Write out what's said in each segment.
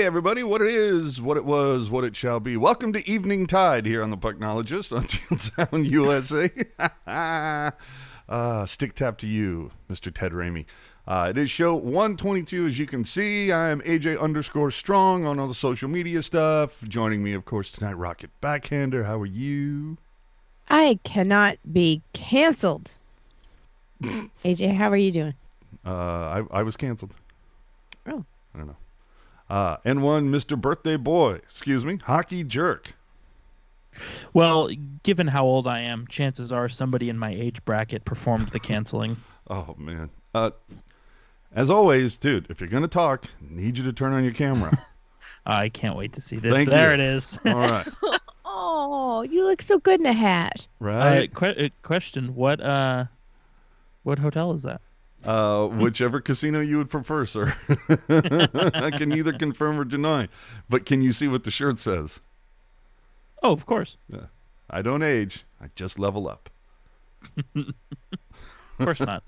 everybody, what it is, what it was, what it shall be. Welcome to Evening Tide here on the Pucknologists on Town USA. Stick tap to you, Mr. Ted Ramey. It is show 122, as you can see. I am AJ_Strong on all the social media stuff. Joining me, of course, tonight, Rocket Backhander. How are you? I cannot be canceled. AJ, how are you doing? I was canceled. Oh. I don't know. And one, Mr. Birthday Boy, Hockey Jerk. Well, given how old I am, chances are somebody in my age bracket performed the canceling. Oh, man. As always, dude, if you're going to talk, I need you to turn on your camera. I can't wait to see this. Thank there you. It is. All right. Oh, you look so good in a hat. Right. Question, what hotel is that? Whichever casino you would prefer, sir. I can neither confirm or deny. But can you see what the shirt says? Oh, of course. Yeah. I don't age. I just level up. Of course not.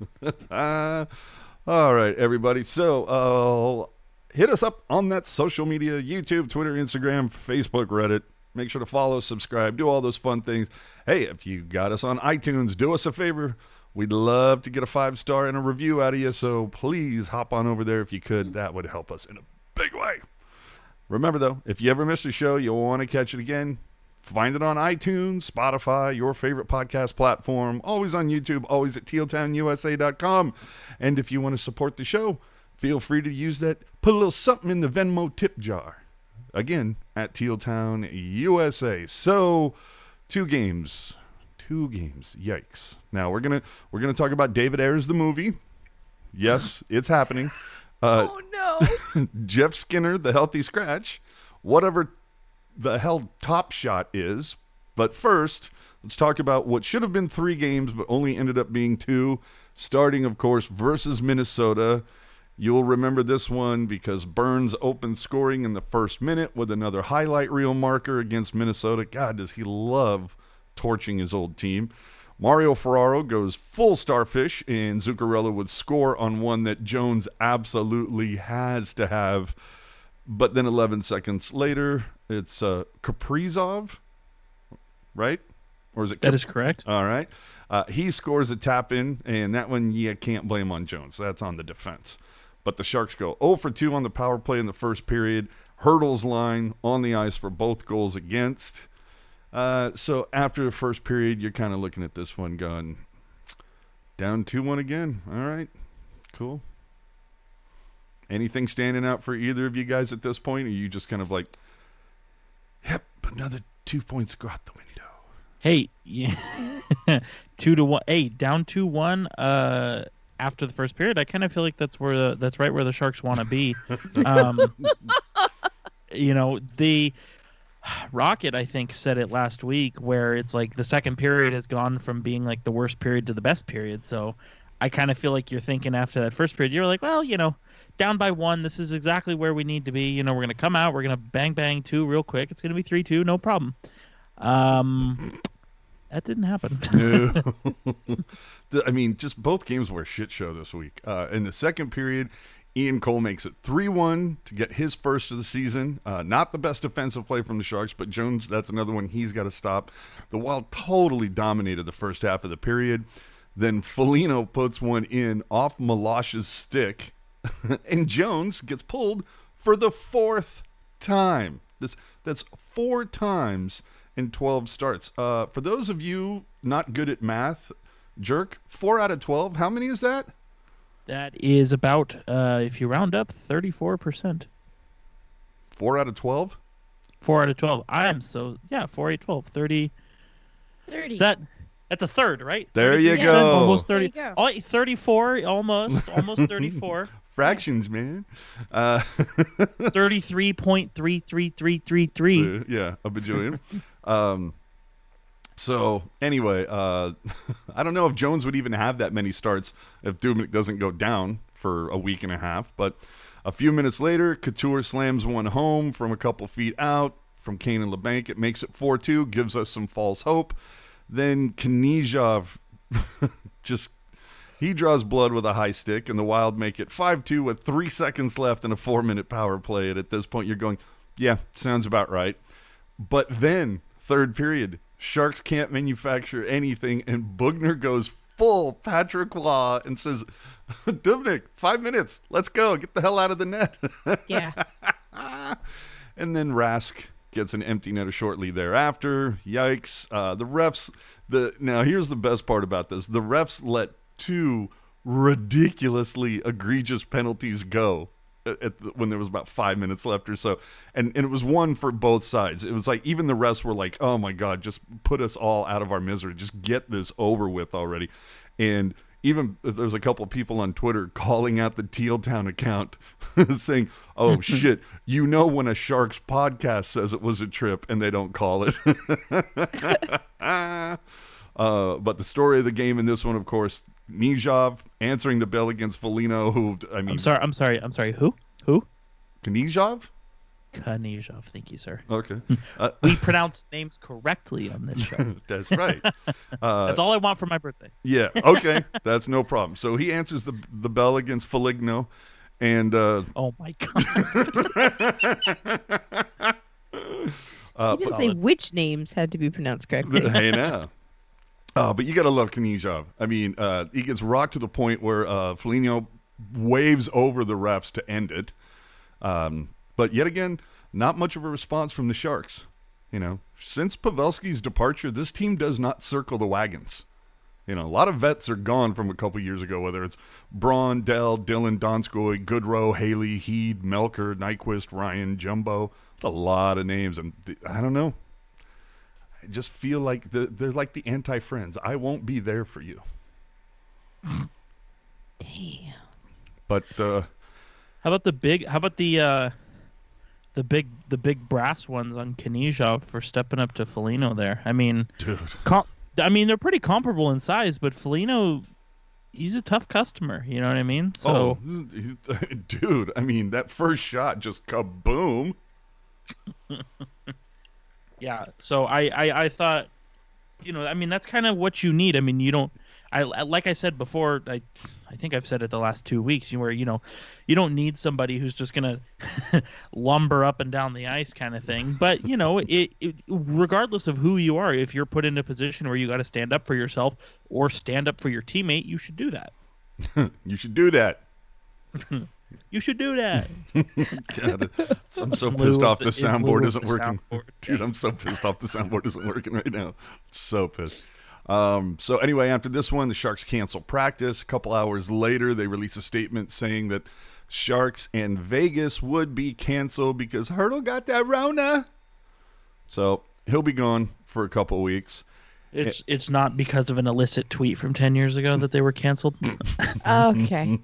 All right, everybody. So hit us up on that social media, YouTube, Twitter, Instagram, Facebook, Reddit. Make sure to follow, subscribe, do all those fun things. Hey, if you got us on iTunes, do us a favor. We'd love to get a 5-star and a review out of you, so please hop on over there if you could. That would help us in a big way. Remember, though, if you ever miss a show, you'll want to catch it again, find it on iTunes, Spotify, your favorite podcast platform, always on YouTube, always at tealtownusa.com. And if you want to support the show, feel free to use that, put a little something in the Venmo tip jar. Again, at Tealtown USA. So, two games. Yikes. Now we're gonna talk about David Ayres the movie. Yes, it's happening. Oh no. Jeff Skinner, the healthy scratch. Whatever the hell Top Shot is. But first, let's talk about what should have been 3 games, but only ended up being 2. Starting, of course, versus Minnesota. You'll remember this one because Burns opened scoring in the first minute with another highlight reel marker against Minnesota. God, does he love torching his old team. Mario Ferraro goes full starfish, and Zuccarello would score on one that Jones absolutely has to have. But then 11 seconds later, it's Kaprizov, right? Or is it? That is correct. All right. He scores a tap-in, and that one, can't blame on Jones. That's on the defense. But the Sharks go 0 for 2 on the power play in the first period. Hertl's line on the ice for both goals against. So after the first period, you're kind of looking at this one going, down 2-1 again. All right, cool. Anything standing out for either of you guys at this point? Or are you just kind of like, yep, another 2 points go out the window? Hey, yeah. 2-1. Hey, down 2-1. After the first period, I kind of feel like that's right where the Sharks want to be. The Rocket, I think, said it last week where it's like the second period has gone from being like the worst period to the best period. So I kind of feel like you're thinking after that first period, you're like, well, down by 1, this is exactly where we need to be. We're going to come out, we're going to bang 2 real quick. It's going to be 3-2, no problem. That didn't happen. No. I mean, just both games were a shit show this week. In the second period, Ian Cole makes it 3-1 to get his first of the season. Not the best defensive play from the Sharks, but Jones, that's another one he's got to stop. The Wild totally dominated the first half of the period. Then Foligno puts one in off Milosh's stick, and Jones gets pulled for the 4th time. That's 4 times in 12 starts. For those of you not good at math, Jerk, 4 out of 12, how many is that? That is about, if you round up, 34%. 4 out of 12? 4 out of 12. 4, 8, 12, 30. 30. That's a third, right? There you go. Almost 30. There you go. Oh, 34, almost 34. Fractions, man. 33.33333. Yeah, a bajillion. So anyway, I don't know if Jones would even have that many starts if Dubnyk doesn't go down for a week and a half. But a few minutes later, Couture slams one home from a couple feet out from Kane and LeBanc. It makes it 4-2, gives us some false hope. Then Knizhov just He draws blood with a high stick, and the Wild make it 5-2 with 3 seconds left in a 4-minute power play. And at this point, you're going, yeah, sounds about right. But then, third period, Sharks can't manufacture anything, and Boughner goes full Patrick Waugh and says, Dubnyk, 5 minutes. Let's go. Get the hell out of the net. Yeah. And then Rask gets an empty netter shortly thereafter. Yikes. The refs, now here's the best part about this. The refs let 2 ridiculously egregious penalties go when there was about 5 minutes left or so. And it was one for both sides. It was like even the refs were like, oh my God, just put us all out of our misery. Just get this over with already. And even there's a couple of people on Twitter calling out the Teal Town account saying, oh shit, when a Sharks podcast says it was a trip and they don't call it. But the story of the game in this one, of course, Knyzhov answering the bell against Foligno, who, I mean... I'm sorry. Who? Knyzhov? Knyzhov. Thank you, sir. Okay. We pronounce names correctly on this show. That's right. That's all I want for my birthday. Yeah, okay. That's no problem. So he answers the bell against Foligno, and... oh, my God. He didn't say which names had to be pronounced correctly. Hey, now. But you got to love Knyzhov. I mean, he gets rocked to the point where Foligno waves over the refs to end it. But yet again, not much of a response from the Sharks. Since Pavelski's departure, this team does not circle the wagons. A lot of vets are gone from a couple years ago, whether it's Braun, Dell, Dylan, Donskoy, Goodrow, Haley, Heed, Melker, Nyquist, Ryan, Jumbo. It's a lot of names, and I don't know. I just feel like they're like the anti-friends. I won't be there for you. Damn. But how about the big brass ones on Knyzhov for stepping up to Foligno there? I mean, dude. They're pretty comparable in size, but Foligno, he's a tough customer. You know what I mean? So, dude, I mean, that first shot just kaboom. Yeah, so I thought, that's kind of what you need. I mean, you don't, like I said before, I think I've said it the last 2 weeks, where, you don't need somebody who's just going to lumber up and down the ice kind of thing. But, regardless of who you are, if you're put in a position where you got to stand up for yourself or stand up for your teammate, you should do that. You should do that. You should do that. God, I'm so pissed off the soundboard isn't working. Dude, I'm so pissed off the soundboard isn't working right now. So pissed. So anyway, after this one, the Sharks cancel practice. A couple hours later, they release a statement saying that Sharks and Vegas would be canceled because Hertl got that Rona. So he'll be gone for a couple weeks. It's not because of an illicit tweet from 10 years ago that they were canceled. Okay.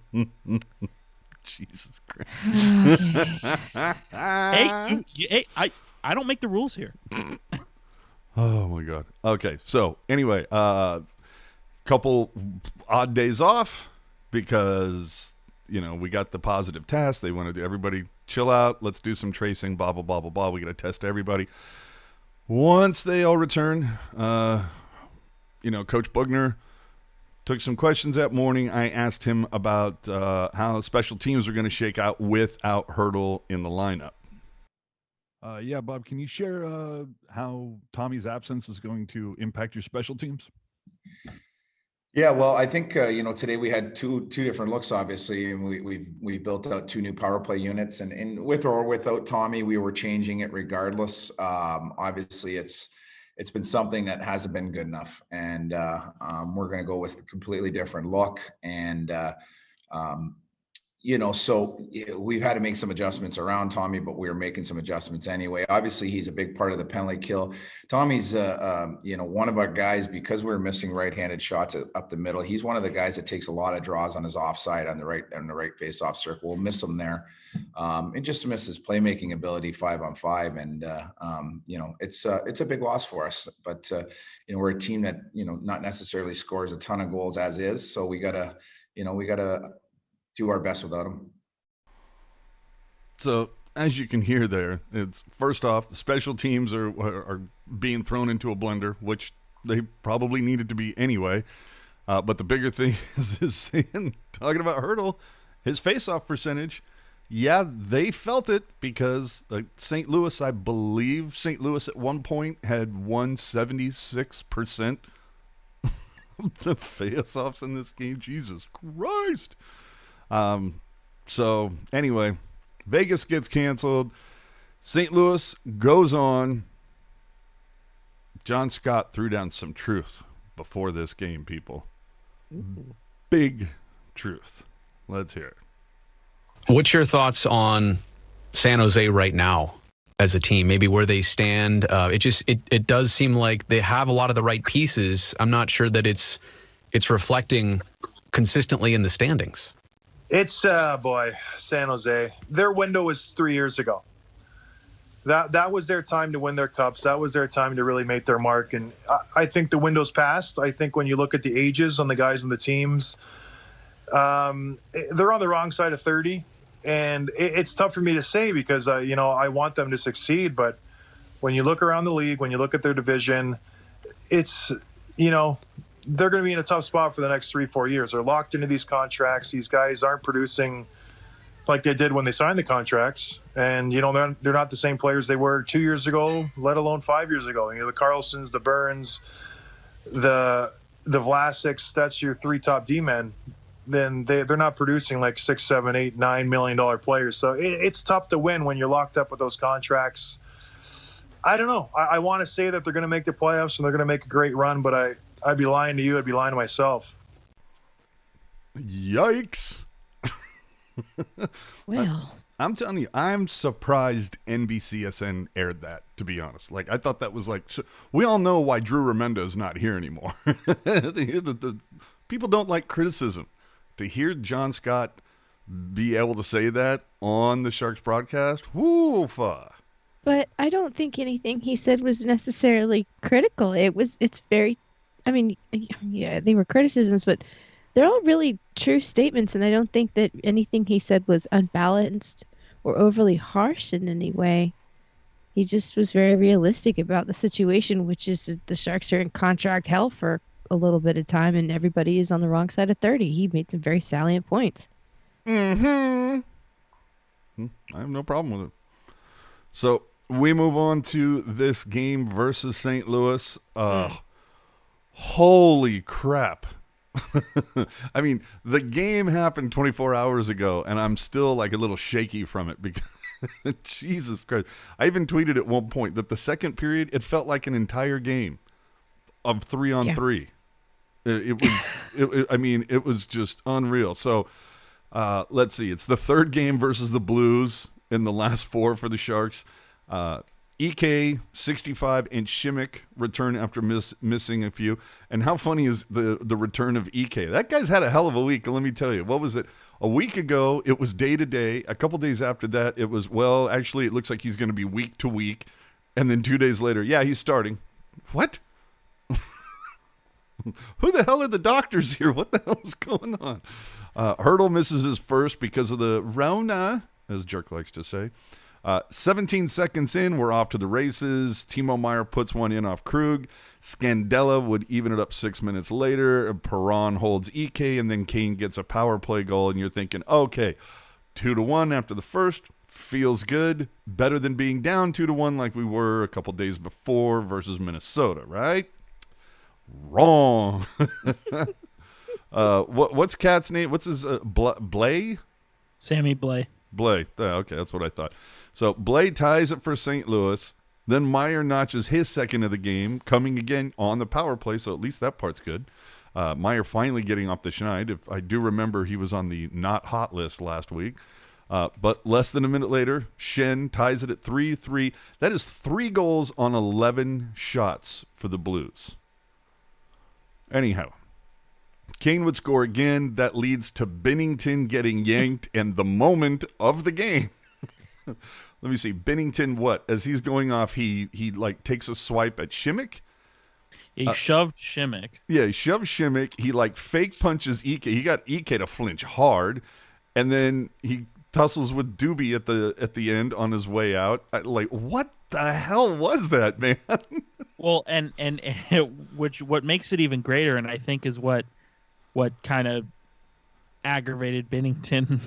Jesus Christ. Okay. Hey, I don't make the rules here. Oh my God. Okay, so anyway, couple odd days off because we got the positive test. They want to do everybody chill out. Let's do some tracing. Blah blah blah blah blah. We got to test everybody. Once they all return, Coach Boughner took some questions that morning. I asked him about how special teams are going to shake out without Hertl in the lineup. Yeah, Bob, can you share how Tommy's absence is going to impact your special teams? Yeah, well, I think today we had two different looks, obviously, and we built out 2 new power play units, and with or without Tommy, we were changing it regardless. Obviously, it's been something that hasn't been good enough, and we're going to go with a completely different look, and so we've had to make some adjustments around Tommy, but we're making some adjustments anyway. Obviously, he's a big part of the penalty kill. Tommy's, one of our guys, because we're missing right-handed shots up the middle. He's one of the guys that takes a lot of draws on his offside on the right face-off circle. We'll miss him there. And just miss his playmaking ability 5-on-5. And, it's a big loss for us, but, we're a team that, not necessarily scores a ton of goals as is. So we gotta do our best without him. So as you can hear there, it's first off, the special teams are being thrown into a blender, which they probably needed to be anyway. But the bigger thing is saying, talking about Hertl, his face-off percentage. Yeah, they felt it because St. Louis, I believe St. Louis at one point had won 76% of the face-offs in this game. Jesus Christ. So anyway, Vegas gets canceled. St. Louis goes on. John Scott threw down some truth before this game, people. Ooh. Big truth. Let's hear it. What's your thoughts on San Jose right now as a team? Maybe where they stand. It does seem like they have a lot of the right pieces. I'm not sure that it's reflecting consistently in the standings. It's San Jose. Their window was 3 years ago. That was their time to win their cups. That was their time to really make their mark. And I think the window's passed. I think when you look at the ages on the guys on the teams, they're on the wrong side of 30. And it's tough for me to say because, I want them to succeed. But when you look around the league, when you look at their division, it's, they're going to be in a tough spot for the next 3-4 years. They're locked into these contracts. These guys aren't producing like they did when they signed the contracts. And, they're not the same players they were 2 years ago, let alone 5 years ago. The Karlssons, the Burns, the Vlasics, that's your three top D-men. Then they're not producing like $6, $7, $8, $9 million players. So it's tough to win when you're locked up with those contracts. I don't know. I want to say that they're going to make the playoffs and they're going to make a great run, but I'd be lying to you. I'd be lying to myself. Yikes. Well, I'm telling you, I'm surprised NBCSN aired that, to be honest. Like, I thought that was we all know why Drew Remendo is not here anymore. the people don't like criticism. To hear John Scott be able to say that on the Sharks broadcast, woofa. but I don't think anything he said was necessarily critical. It's very, yeah, they were criticisms, but they're all really true statements, and I don't think that anything he said was unbalanced or overly harsh in any way. He just was very realistic about the situation, which is that the Sharks are in contract hell for a little bit of time, and everybody is on the wrong side of 30. He made some very salient points. I have no problem with it. So we move on to this game versus St. Louis. Holy crap. The game happened 24 hours ago, and I'm still a little shaky from it because Jesus Christ. I even tweeted at one point that the second period, it felt like an entire game of 3-on-3. It was just unreal. So let's see. It's the third game versus the Blues in the last four for the Sharks. EK 65 and Šimek return after missing a few. And how funny is the return of EK? That guy's had a hell of a week. Let me tell you. What was it? A week ago, it was day to day. A couple days after that, it was, actually, it looks like he's going to be week to week. And then 2 days later, yeah, he's starting. What? Who the hell are the doctors here? What the hell is going on? Hertl misses his first because of the Rona, as Jerk likes to say. 17 seconds in, we're off to the races. Timo Meier puts one in off Krug. Scandella would even it up 6 minutes later. Perron holds EK, and then Kane gets a power play goal, and you're thinking, okay, 2-1 after the first. Feels good. Better than being down 2-1 like we were a couple days before versus Minnesota, right? Wrong. What's Cat's name? What's his Blay? Sammy Blay. Blay. Okay, that's what I thought. So Blay ties it for St. Louis. Then Meier notches his second of the game, coming again on the power play, so at least that part's good. Meier finally getting off the schneid. If I do remember, he was on the not hot list last week. But less than a minute later, Schenn ties it at 3-3. That is 3 goals on 11 shots for the Blues. Anyhow, Kane would score again. That leads to Binnington getting yanked and the moment of the game. Let me see. Binnington, what? As he's going off, he takes a swipe at Šimek. He shoved Šimek. Yeah, he shoved Šimek. He fake punches EK. He got EK to flinch hard, and then he tussles with Doobie at the end on his way out. What the hell was that, man? Well, and what makes it even greater, and I think is what what kind of aggravated Binnington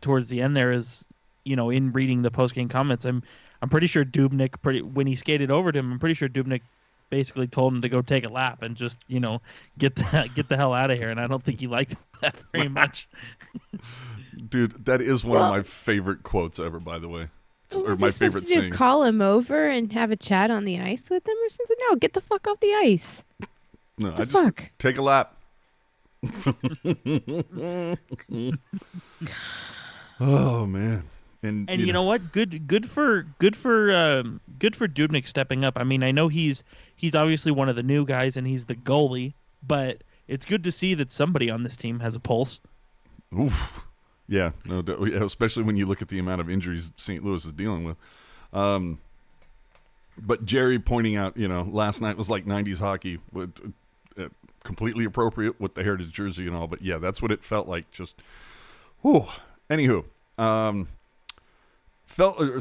towards the end there is, in reading the post-game comments, I'm pretty sure Dubnyk, when he skated over to him, I'm pretty sure Dubnyk basically told him to go take a lap and just, get the hell out of here. And I don't think he liked that very much. Dude, that is one of my favorite quotes ever, by the way. Or my favorite sayings. Call him over and have a chat on the ice with him or something? No, get the fuck off the ice. No, I just take a lap. Oh man. And you know what? Good for Dubnyk stepping up. I mean, I know he's obviously one of the new guys and he's the goalie, but it's good to see that somebody on this team has a pulse. Oof. Yeah, no, especially when you look at the amount of injuries St. Louis is dealing with. But Jerry pointing out, last night was like 90s hockey, with completely appropriate with the Heritage jersey and all. But yeah, that's what it felt like. Just, whew. Anywho,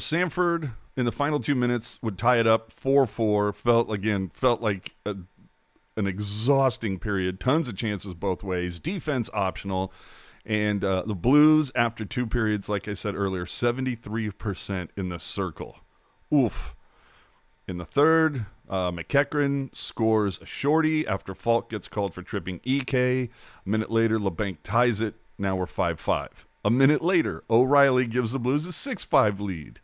Sanford in the final 2 minutes would tie it up 4-4. Felt like an exhausting period. Tons of chances both ways. Defense optional. And the Blues, after 2 periods, like I said earlier, 73% in the circle. Oof. In the third, McEnroe scores a shorty after Falk gets called for tripping EK. A minute later, LeBanc ties it. Now we're 5-5. A minute later, O'Reilly gives the Blues a 6-5 lead.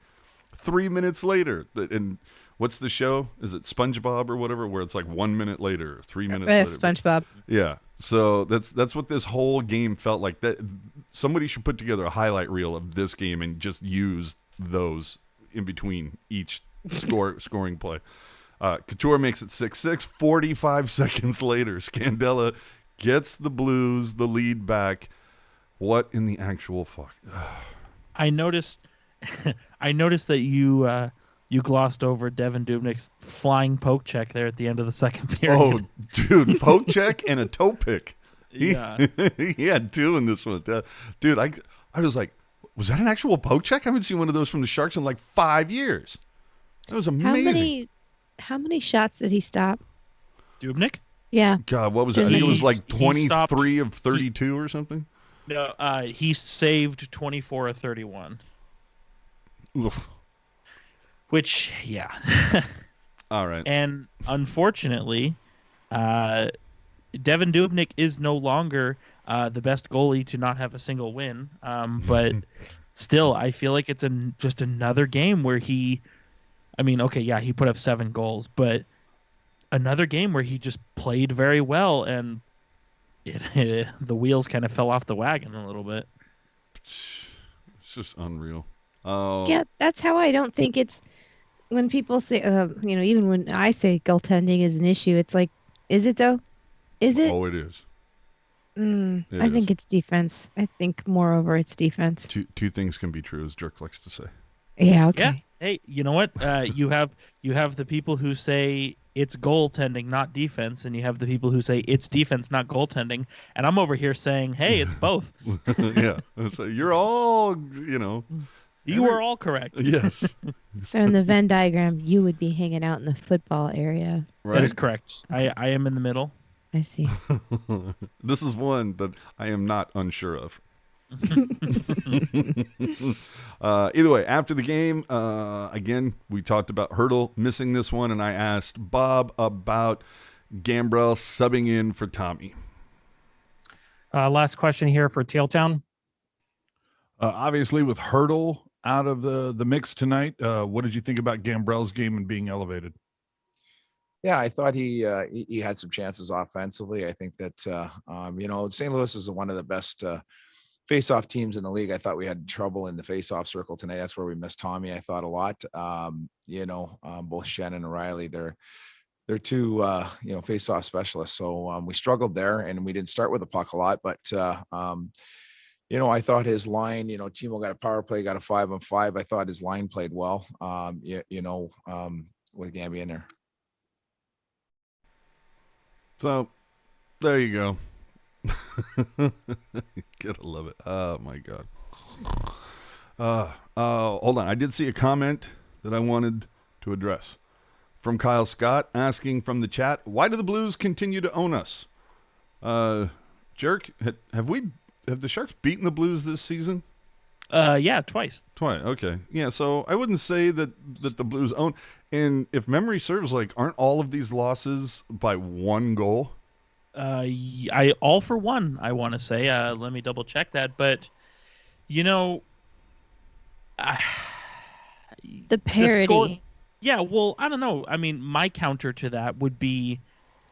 3 minutes later, and what's the show? Is it SpongeBob or whatever, where it's like 1 minute later, 3 minutes later? SpongeBob. Yeah. So that's what this whole game felt like. That somebody should put together a highlight reel of this game and just use those in between each scoring play. Couture makes it 6-6. 45 seconds later, Scandella gets the Blues the lead back. What in the actual fuck? I noticed that you glossed over Devin Dubnyk's flying poke check there at the end of the second period. Oh, dude, poke check and a toe pick. Yeah. He had 2 in this one. Dude, I was like, was that an actual poke check? I haven't seen one of those from the Sharks in like 5 years. That was amazing. How many shots did he stop? Dubnyk? Yeah. God, what was it? I think it was like 23 of 32 or something. No, he saved 24 of 31. Oof. Which, yeah. All right. And unfortunately, Devin Dubnyk is no longer the best goalie to not have a single win. But still, I feel like it's just another game where he put up 7 goals, but another game where he just played very well and the wheels kind of fell off the wagon a little bit. It's just unreal. Oh. Yeah, that's how I don't think it's when people say, even when I say goaltending is an issue, it's like, is it though? Is it? Oh, it is. I think it's defense. I think moreover it's defense. Two things can be true, as Dirk likes to say. Yeah, okay. Yeah. Hey, you know what? You have the people who say it's goaltending, not defense, and you have the people who say it's defense, not goaltending. And I'm over here saying, hey, it's both. Yeah. So you're all, You are all correct. Yes. So in the Venn diagram, you would be hanging out in the football area. Right. That is correct. I am in the middle. I see. This is one that I am not unsure of. Either way, after the game, again, we talked about Hertl missing this one, and I asked Bob about Gambrell subbing in for Tommy. Last question here for Tailtown. Obviously, with Hertl out of the mix tonight, what did you think about Gambrell's game and being elevated? Yeah, I thought he had some chances offensively. I think that St. Louis is one of the best face-off teams in the league. I thought we had trouble in the face-off circle tonight. That's where we missed Tommy, I thought, a lot. Both Shannon and Riley, they're two face-off specialists. So we struggled there, and we didn't start with the puck a lot. But I thought his line, Timo got a power play, got a 5-on-5. I thought his line played well. With Gamby in there. So there you go. Gotta love it. Oh my God. Hold on. I did see a comment that I wanted to address from Kyle Scott asking from the chat, why do the Blues continue to own us? Jerk, have the Sharks beaten the Blues this season? Yeah, twice. Twice. Okay. Yeah. So I wouldn't say that the Blues own. And if memory serves, like, aren't all of these losses by one goal? I all for one, I want to say. Let me double check that. But, you know, The parody. Yeah, well, I don't know. I mean, my counter to that would be,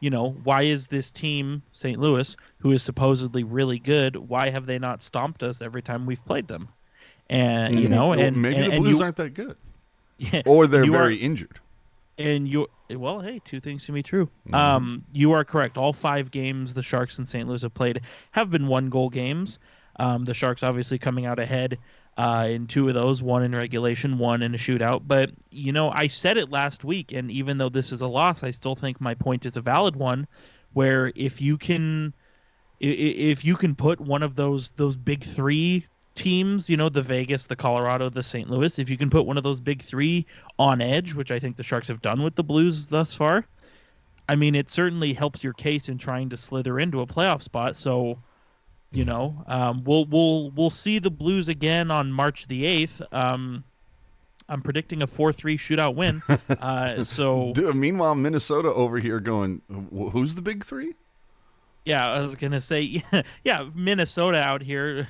you know, why is this team, St. Louis, who is supposedly really good, why have they not stomped us every time we've played them? And, you know, and maybe and, the and Blues you, aren't that good. yeah, Or they're very injured. And well, hey, two things can be true. You are correct. All 5 games the Sharks and St. Louis have played have been 1-goal games. The Sharks obviously coming out ahead in 2 of those, 1 in regulation, 1 in a shootout. But, you know, I said it last week, and even though this is a loss, I still think my point is a valid one, where if you can put one of those big 3 teams, you know, the Vegas, the Colorado, the St. Louis, if you can put one of those big 3 on edge, which I think the Sharks have done with the Blues thus far, I mean, it certainly helps your case in trying to slither into a playoff spot. So, you know, we'll see the Blues again on March the 8th. I'm predicting a 4-3 shootout win. Meanwhile, Minnesota over here going, who's the big 3? Yeah, I was going to say, yeah, Minnesota out here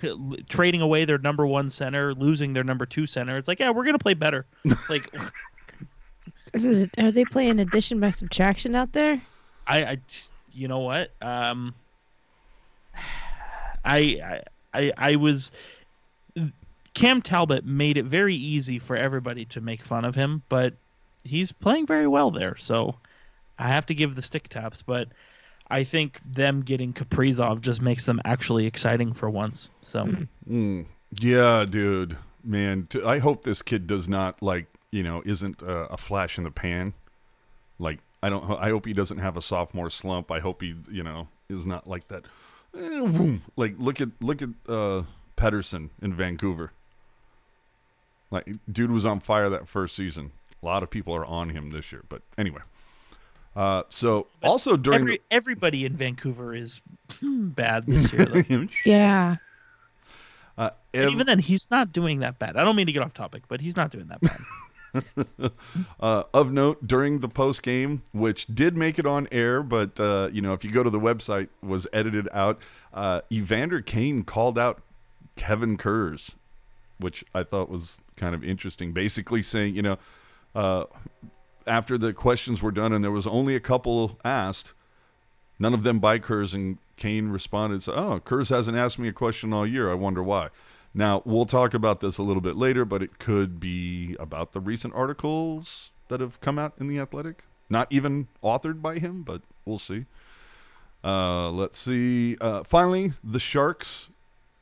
trading away their number 1 center, losing their number 2 center. It's like, yeah, we're going to play better. Like, are they playing addition by subtraction out there? I you know what? I was Cam Talbot made it very easy for everybody to make fun of him, but he's playing very well there. So I have to give the stick taps, but I think them getting Kaprizov just makes them actually exciting for once. So, yeah, dude, man, I hope this kid does not isn't a flash in the pan. Like, I hope he doesn't have a sophomore slump. I hope he, is not like that. Like, look at Pedersen in Vancouver. Like, dude was on fire that first season. A lot of people are on him this year, but anyway. So but also during everybody in Vancouver is bad this year. Yeah. And even then, he's not doing that bad. I don't mean to get off topic, but he's not doing that bad. Of note, during the post game, which did make it on air, but if you go to the website, was edited out. Evander Kane called out Kevin Kurz, which I thought was kind of interesting. Basically saying, after the questions were done and there was only a couple asked, none of them by Kurz, and Kane responded, Kurz hasn't asked me a question all year. I wonder why. Now, we'll talk about this a little bit later, but it could be about the recent articles that have come out in The Athletic. Not even authored by him, but we'll see. Let's see. Finally, the Sharks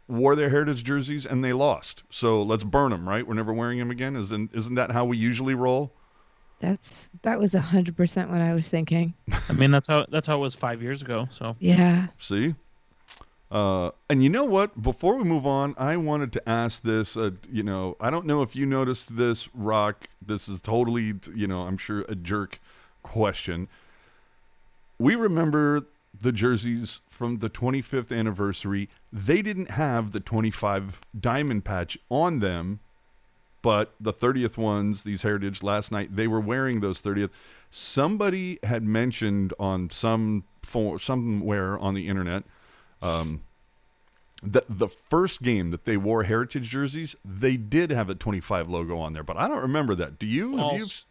wore their Heritage jerseys and they lost. So let's burn them, right? We're never wearing them again. Isn't that how we usually roll? That was 100% what I was thinking. I mean, that's how it was 5 years ago. So yeah. See, and you know what? Before we move on, I wanted to ask this. I don't know if you noticed this, Rock. This is totally, I'm sure a jerk question. We remember the jerseys from the 25th anniversary. They didn't have the 25 diamond patch on them. But the 30th ones, these Heritage, last night, they were wearing those 30th. Somebody had mentioned on somewhere on the internet that the first game that they wore Heritage jerseys, they did have a 25 logo on there. But I don't remember that. Do you? False.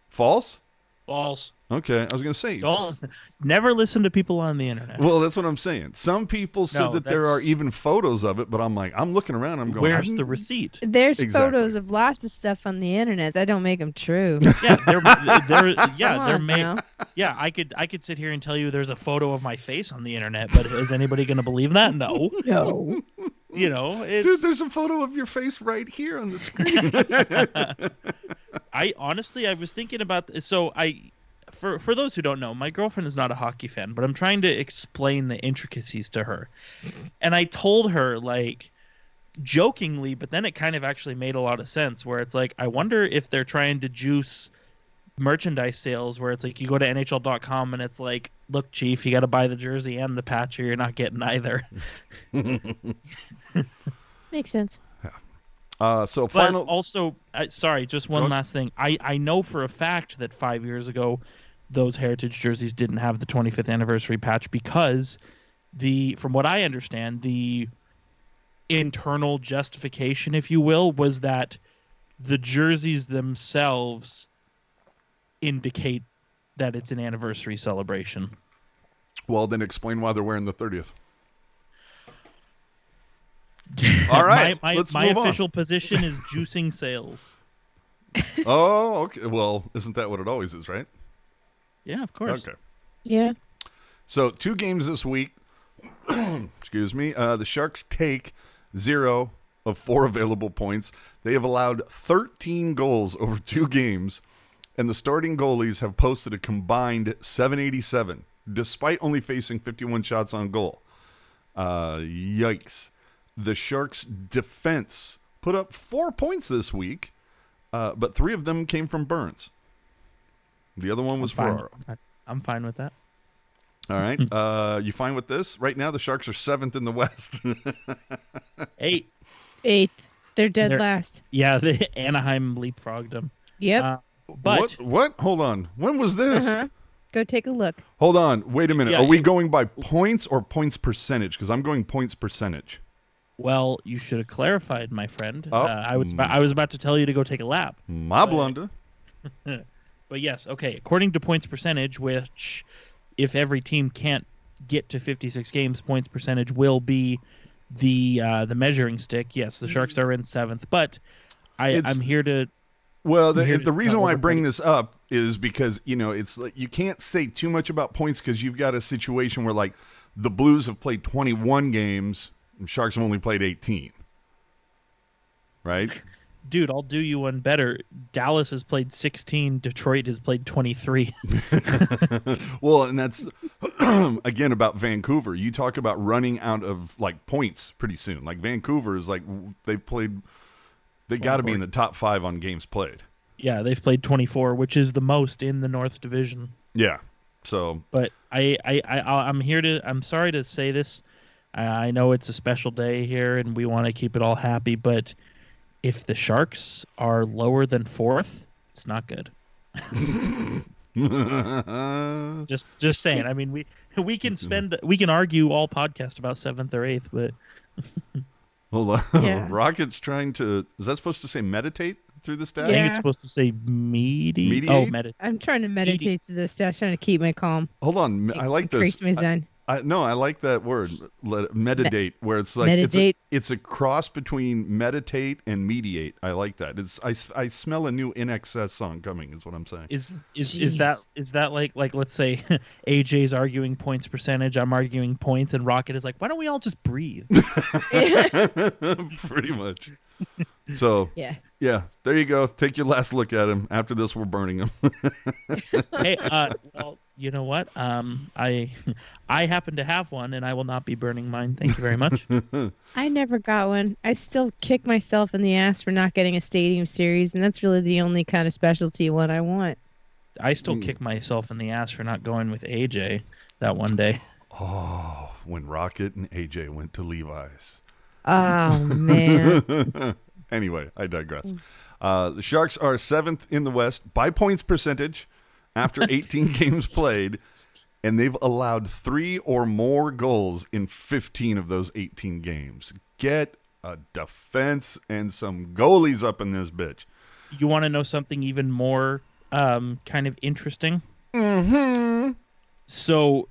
False? False. Okay, I was going to say. Never listen to people on the internet. Well, that's what I'm saying. Some people said that there are even photos of it, but I'm like, I'm looking around, I'm going, where's the receipt? There's photos of lots of stuff on the internet that don't make them true. Yeah, they're made. Yeah, I could sit here and tell you there's a photo of my face on the internet, but is anybody going to believe that? No. No. Dude, there's a photo of your face right here on the screen. I was thinking about this. So for those who don't know, my girlfriend is not a hockey fan, but I'm trying to explain the intricacies to her. And I told her, like, jokingly, but then it kind of actually made a lot of sense, where it's like, I wonder if they're trying to juice merchandise sales, where it's like you go to NHL.com and it's like look, Chief, you got to buy the jersey and the patch, or you're not getting either. Makes sense. So But final. also, sorry, just one last thing. I know for a fact that 5 years ago, those Heritage jerseys didn't have the 25th anniversary patch because from what I understand, the internal justification, if you will, was that the jerseys themselves indicate that it's an anniversary celebration. Well, then explain why they're wearing the 30th. All right, let's my move on. official position is juicing sales. Oh, okay. Well, isn't that what it always is, right? Yeah, of course. Okay. Yeah. So 2 games this week. Excuse me. The Sharks take 0 of 4 available points. They have allowed 13 goals over 2 games, and the starting goalies have posted a combined 787, despite only facing 51 shots on goal. Yikes. The Sharks' defense put up 4 points this week, but 3 of them came from Burns. The other one was Ferraro. I'm fine with that. All right. You fine with this? Right now, the Sharks are 7th in the West. 8th. They're dead last. Yeah, the Anaheim leapfrogged them. Yep. But What? Hold on. When was this? Go take a look. Hold on. Wait a minute. Yeah, Are we going by points or points percentage? Because I'm going points percentage. well, you should have clarified, my friend. Oh. I was about to tell you to go take a lap. My blunder. But yes, okay. According to points percentage, which if every team can't get to 56 games, points percentage will be the measuring stick. Yes, the Sharks are in 7th, but I'm here to. Well, the reason why I bring this up is because it's like you can't say too much about points because you've got a situation where like the Blues have played 21 games, and Sharks have only played 18. Right? Dude, I'll do you one better. Dallas has played 16. Detroit has played 23. Well, and that's again about Vancouver. You talk about running out of like points pretty soon. Like Vancouver is like they got to be in the top 5 on games played. Yeah, they've played 24, which is the most in the North Division. Yeah. So, but I'm sorry to say this. I know it's a special day here and we want to keep it all happy, but if the Sharks are lower than 4th, it's not good. just saying. I mean, we can argue all podcast about 7th or 8th, but hold on. Yeah. Rocket's trying to. Is that supposed to say meditate through the stats? I think it's supposed to say mediate. Oh, meditate. I'm trying to meditate to the stats, trying to keep my calm. Hold on. I like this. Increase my zen. No, I like that word, meditate, where it's like meditate. It's a cross between meditate and mediate. I like that. I smell a new INXS song coming. Is what I'm saying. Is that like let's say AJ's arguing points percentage, I'm arguing points, and Rocket is like, why don't we all just breathe? Pretty much. So yes. Yeah, there you go. Take your last look at him. After this, we're burning him. Hey, well, you know what? I happen to have one, and I will not be burning mine. Thank you very much. I never got one. I still kick myself in the ass for not getting a Stadium Series, and that's really the only kind of specialty one I want. I still kick myself in the ass for not going with AJ that one day. Oh, when Rocket and AJ went to Levi's. Oh, man. Anyway, I digress. The Sharks are 7th in the West by points percentage after 18 games played, and they've allowed 3 or more goals in 15 of those 18 games. Get a defense and some goalies up in this bitch. You want to know something even more kind of interesting? Mm-hmm. So,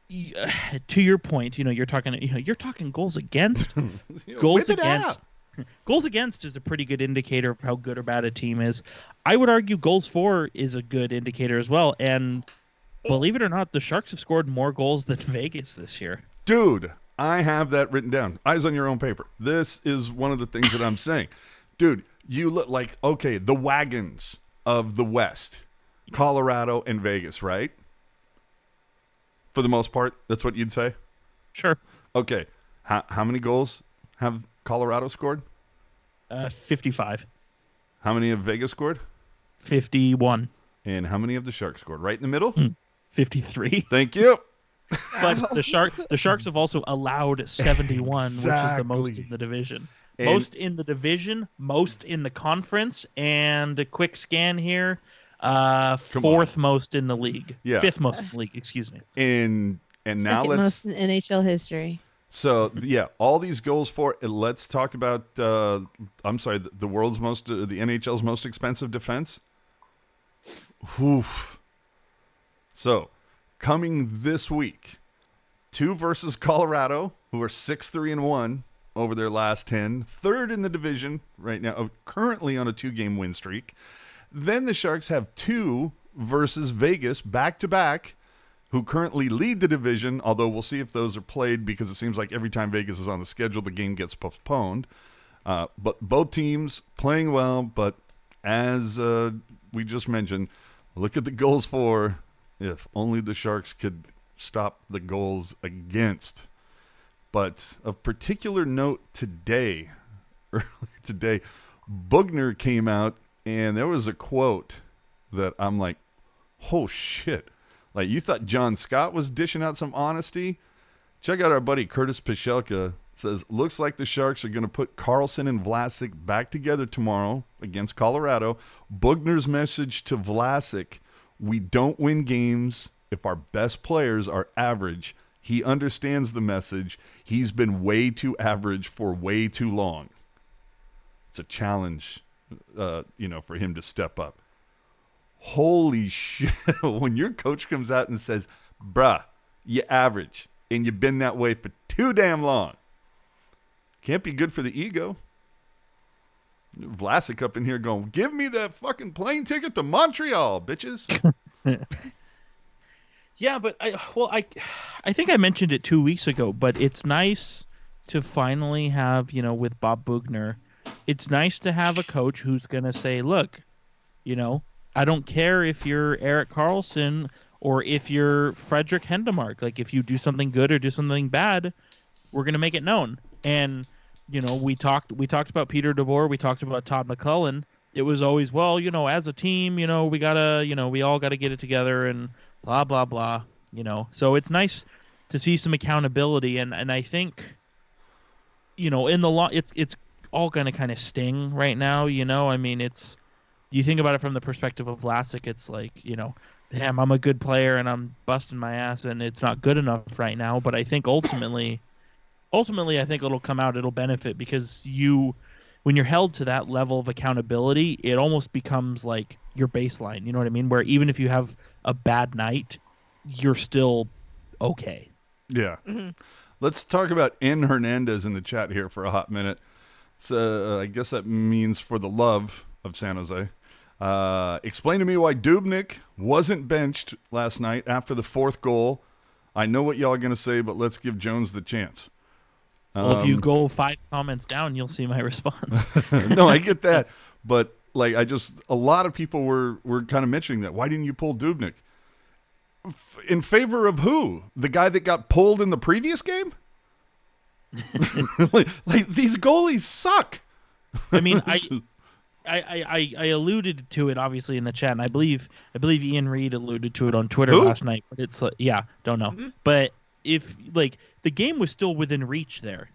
to your point, you're talking goals against. Goals against. Goals against is a pretty good indicator of how good or bad a team is. I would argue goals for is a good indicator as well. And believe it or not, the Sharks have scored more goals than Vegas this year. Dude, I have that written down. Eyes on your own paper. This is one of the things that I'm saying. Dude, you look like, okay, the wagons of the West, Colorado and Vegas, right? For the most part, that's what you'd say? Sure. Okay. How many goals have Colorado scored? 55. How many have Vegas scored? 51. And how many have the Sharks scored? Right in the middle? 53. Thank you. But the Sharks have also allowed 71, which is the most Exactly. in the division. And- Most in the division, most in the conference, and a quick scan here, fourth most in the league. Yeah. Fifth most in the league, excuse me. And now Second let's most in NHL history. So yeah, all these goals for. Let's talk about. I'm sorry, the world's most, the NHL's most expensive defense. Oof. So, coming this week, 2 versus Colorado, who are 6-3-1 over their last 10, third in the division right now, currently on a 2-game win streak. Then the Sharks have 2 versus Vegas back to back, who currently lead the division, although we'll see if those are played because it seems like every time Vegas is on the schedule, the game gets postponed. But both teams playing well, but as we just mentioned, look at the goals for. If only the Sharks could stop the goals against. But of particular note today, earlier today, Boughner came out and there was a quote that I'm like, oh shit. Like, you thought John Scott was dishing out some honesty? Check out our buddy Curtis Pichelka. Says, looks like the Sharks are going to put Karlsson and Vlasic back together tomorrow against Colorado. Boughner's message to Vlasic, we don't win games if our best players are average. He understands the message. He's been way too average for way too long. It's a challenge, for him to step up. Holy shit. When your coach comes out and says, bruh, you average, and you've been that way for too damn long. Can't be good for the ego. Vlasic up in here going, give me that fucking plane ticket to Montreal, bitches. Yeah, but I think I mentioned it 2 weeks ago, but it's nice to finally have, with Bob Boughner, it's nice to have a coach who's going to say, look, I don't care if you're Erik Karlsson or if you're Frederick Hendemark. Like, if you do something good or do something bad, we're going to make it known. And, we talked about Peter DeBoer. We talked about Todd McClellan. It was always, well, as a team, we got to, we all got to get it together and blah, blah, blah, So it's nice to see some accountability. And I think, in the long, it's all going to kind of sting right now, I mean, you think about it from the perspective of Vlasic, it's like, damn, I'm a good player and I'm busting my ass and it's not good enough right now. But I think ultimately, I think it'll come out, it'll benefit because when you're held to that level of accountability, it almost becomes like your baseline. You know what I mean? Where even if you have a bad night, you're still okay. Yeah. Mm-hmm. Let's talk about N. Hernandez in the chat here for a hot minute. So I guess that means for the love of San Jose. Explain to me why Dubnyk wasn't benched last night after the 4th goal. I know what y'all are going to say, but let's give Jones the chance. Well, if you go 5 comments down, you'll see my response. No, I get that. But a lot of people were kind of mentioning that. Why didn't you pull Dubnyk? In favor of who? The guy that got pulled in the previous game? like these goalies suck. I mean, I alluded to it obviously in the chat, and I believe Ian Reed alluded to it on Twitter last night. But it's don't know. Mm-hmm. But if the game was still within reach there,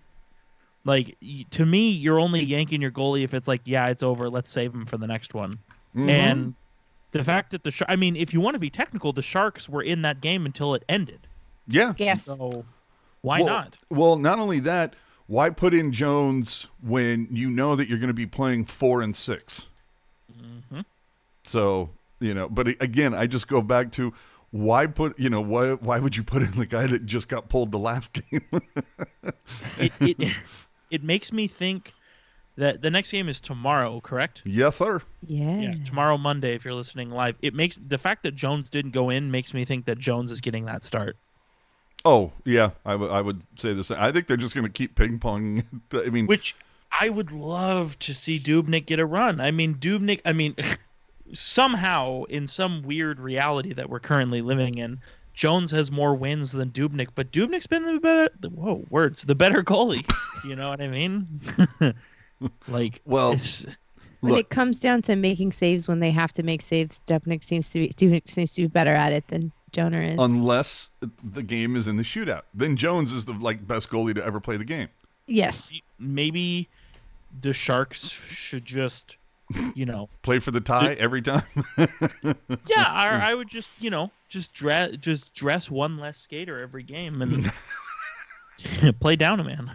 to me, you're only yanking your goalie if it's it's over. Let's save him for the next one. Mm-hmm. And the fact that if you want to be technical, the Sharks were in that game until it ended. Yeah. Yes. So why not? Well, not only that. Why put in Jones when you know that you're going to be playing 4 and 6? Mm-hmm. So, but again, I just go back to why put, why would you put in the guy that just got pulled the last game? It makes me think that the next game is tomorrow, correct? Yes, sir. Yeah. Tomorrow, Monday, if you're listening live. It makes the fact that Jones didn't go in makes me think that Jones is getting that start. Oh, yeah, I would say the same. I think they're just going to keep ping-ponging. I mean, which I would love to see Dubnyk get a run. Somehow, in some weird reality that we're currently living in, Jones has more wins than Dubnyk, but Dubnyk's been the better goalie. You know what I mean? When it comes down to making saves when they have to make saves, Dubnyk seems to be better at it than Jonah is. Unless the game is in the shootout. Then Jones is the best goalie to ever play the game. Yes. Maybe the Sharks should just, play for the tie every time. Yeah, I would just dress one less skater every game and play down a man.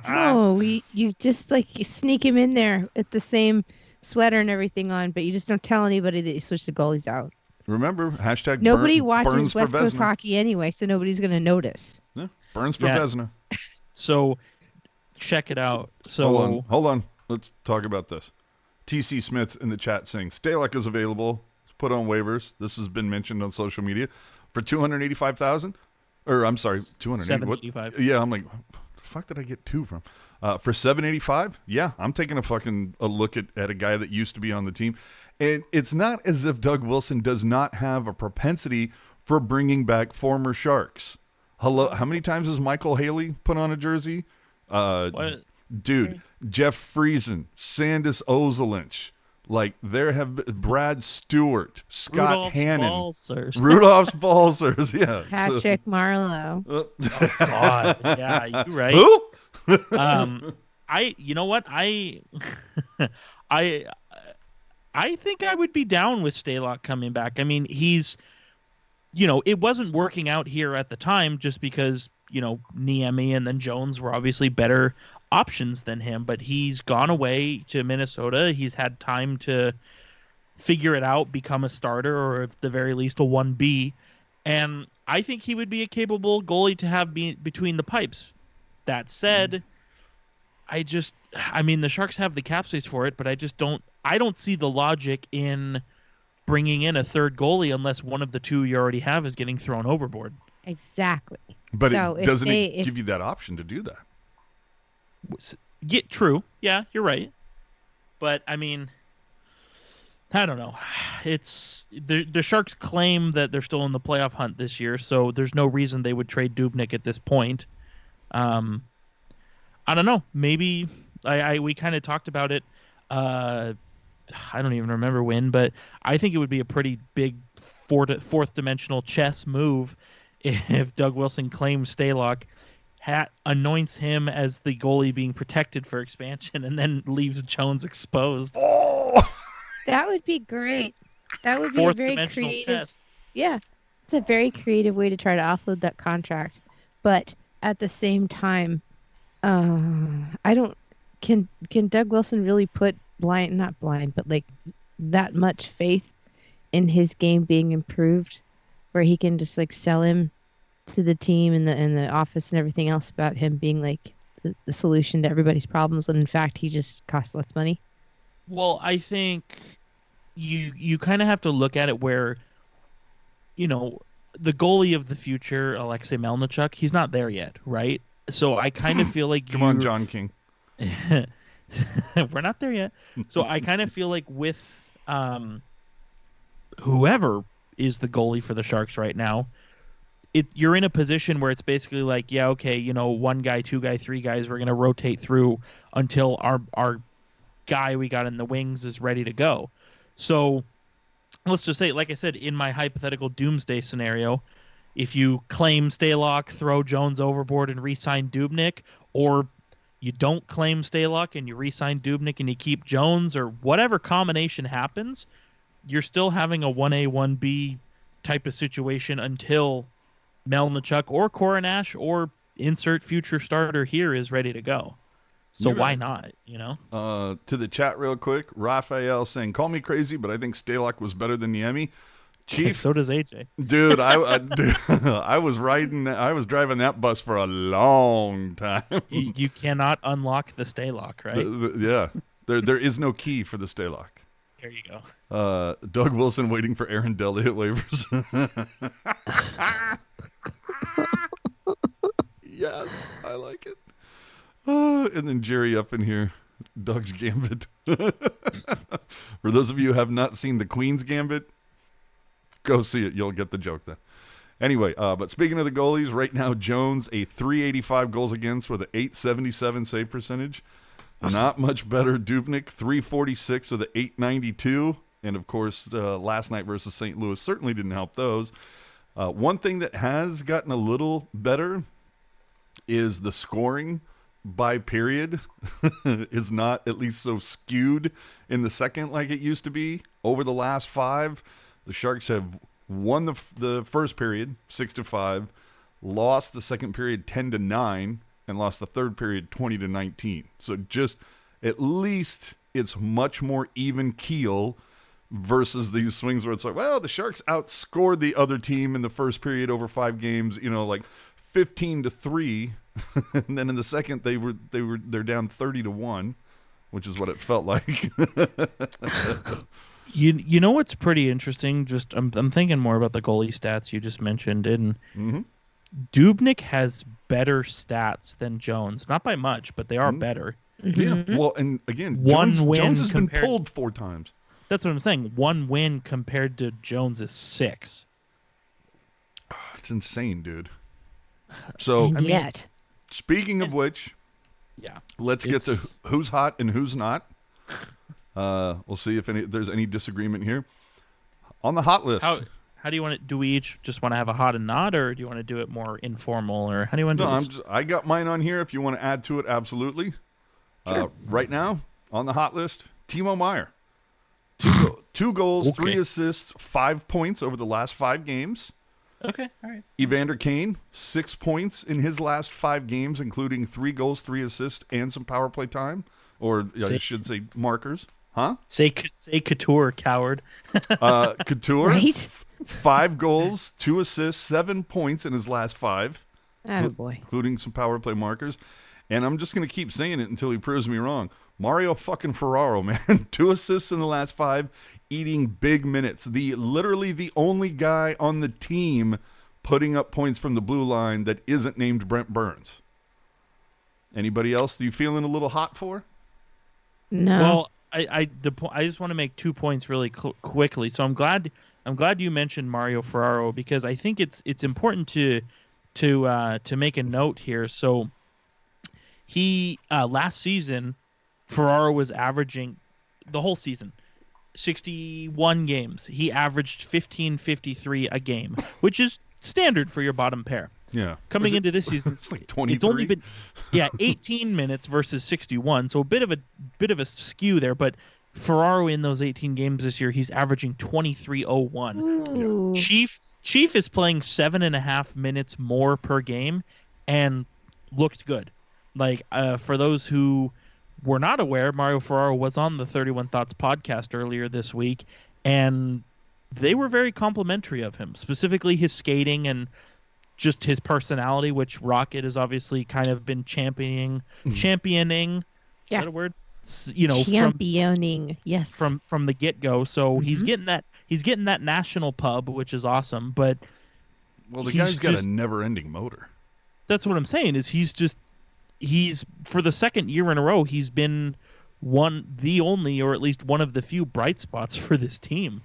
No, you just you sneak him in there with the same sweater and everything on, but you just don't tell anybody that you switched the goalies out. Remember, hashtag nobody Burns watches for West Coast Vezina. hockey anyway, so nobody's going to notice. Yeah, Burns for Vezina. So check it out. So hold on. Let's talk about this. TC Smith in the chat saying Stalock is available. It's put on waivers. This has been mentioned on social media for $285,000. Or I'm sorry, $285,000. Yeah, I'm like, what the fuck did I get two from? For $785,000, yeah, I'm taking a look at a guy that used to be on the team. And it's not as if Doug Wilson does not have a propensity for bringing back former Sharks. Hello, how many times has Michael Haley put on a jersey? What? Dude, Jeff Friesen, Sandis Ozelinch, there have been Brad Stewart, Scott Hannon, Rudolph's Balsers, yeah. Patrick Marleau. Oh God, yeah, you right. Who? You know what? I think I would be down with Stalock coming back. I mean, he's, it wasn't working out here at the time just because, Niemi and then Jones were obviously better options than him, but he's gone away to Minnesota. He's had time to figure it out, become a starter, or at the very least a 1B. And I think he would be a capable goalie to have between the pipes. That said, the Sharks have the cap space for it, but I don't see the logic in bringing in a third goalie unless one of the two you already have is getting thrown overboard. Exactly. But doesn't it give you that option to do that? True. Yeah, you're right. But I mean, I don't know. It's the Sharks claim that they're still in the playoff hunt this year, so there's no reason they would trade Dubnyk at this point. I don't know. Maybe we kind of talked about it. I don't even remember when, but I think it would be a pretty big fourth dimensional chess move if Doug Wilson claims Stalock, anoints him as the goalie being protected for expansion, and then leaves Jones exposed. Oh, that would be great. That would be a very creative. Chess. Yeah, it's a very creative way to try to offload that contract, but at the same time, I don't. Can Doug Wilson really put not blind, but that much faith in his game being improved, where he can just sell him to the team and the office and everything else about him being the solution to everybody's problems, when in fact he just costs less money? Well, I think you kind of have to look at it where, the goalie of the future, Alexei Melnichuk, he's not there yet, right? So I kind of feel like come on, John King. We're not there yet. So I kind of feel like with whoever is the goalie for the Sharks right now, you're in a position where it's basically one guy, two guy, three guys, we're going to rotate through until our guy we got in the wings is ready to go. So let's just say, like I said, in my hypothetical doomsday scenario, if you claim Stalock, throw Jones overboard and re-sign Dubnyk, or you don't claim Stalock and you re-sign Dubnyk and you keep Jones, or whatever combination happens, you're still having a 1A, 1B type of situation until Melnichuk or Coronash or insert future starter here is ready to go. So why not, To the chat real quick, Raphael saying, call me crazy, but I think Stalock was better than Niemi. Chief, so does AJ. Dude, I was driving that bus for a long time. You cannot unlock the Stalock, right? Yeah. There is no key for the Stalock. There you go. Doug Wilson waiting for Aaron Dell to hit waivers. Yes, I like it. And then Jerry up in here, Doug's Gambit. For those of you who have not seen the Queen's Gambit, go see it. You'll get the joke then. Anyway, but speaking of the goalies, right now Jones, a 385 goals against with an 877 save percentage. Not much better. Dubnyk, 346 with an 892. And, of course, last night versus St. Louis certainly didn't help those. One thing that has gotten a little better is the scoring by period is not at least so skewed in the second like it used to be. Over the last 5, the Sharks have won the first period 6-5, lost the second period 10-9, and lost the third period 20-19. So just at least it's much more even keel versus these swings where it's like, well, the Sharks outscored the other team in the first period over 5 games, like 15-3, and then in the second they're down 30-1, which is what it felt like. You know what's pretty interesting? Just I'm thinking more about the goalie stats you just mentioned, and Dubnyk has better stats than Jones, not by much, but they are better. Yeah. Well, and again, One Jones, win Jones has been compared- pulled 4 times. That's what I'm saying. 1 win compared to Jones' 6. It's insane, dude. So, And yet, speaking of which, Yeah. let's get to who's hot and who's not. We'll see if there's any disagreement here. On the hot list. How do you want it? Do we each just want to have a hot and not, or do you want to do it more informal, or how do you want to do this? I got mine on here. If you want to add to it, absolutely. Sure. Right now, on the hot list, Timo Meier. 2 goals, 3 assists, 5 points over the last 5 games. Okay, all right. Evander Kane, 6 points in his last 5 games, including 3 goals, 3 assists, and some power play time. Or I should say markers. Huh? Say Couture, coward. Couture, right? 5 goals, 2 assists, 7 points in his last 5. Oh boy. Including some power play markers. And I'm just going to keep saying it until he proves me wrong. Mario fucking Ferraro, man. 2 assists in the last 5, eating big minutes. Literally the only guy on the team putting up points from the blue line that isn't named Brent Burns. Anybody else do you feeling a little hot for? No. Well, I just want to make 2 points really quickly. So I'm glad you mentioned Mario Ferraro, because I think it's important to make a note here. So he last season, Ferraro was averaging the whole season 61 games. He averaged 15.53 a game, which is standard for your bottom pair. Yeah. Coming into this season, it's like 23. It's only been 18 minutes versus 61, so a bit of a skew there. But Ferraro in those 18 games this year, he's averaging 23.01. Ooh. Chief is playing 7.5 minutes more per game, and looked good. Like for those who were not aware, Mario Ferraro was on the 31 Thoughts podcast earlier this week, and they were very complimentary of him, specifically his skating and just his personality, which Rocket has obviously kind of been championing. Is Yeah. that a word? Championing, yes. From the get-go. So he's getting that national pub, which is awesome. But well, the guy's got a never-ending motor. That's what I'm saying. Is he's for the second year in a row, he's been the only, or at least one of the few bright spots for this team.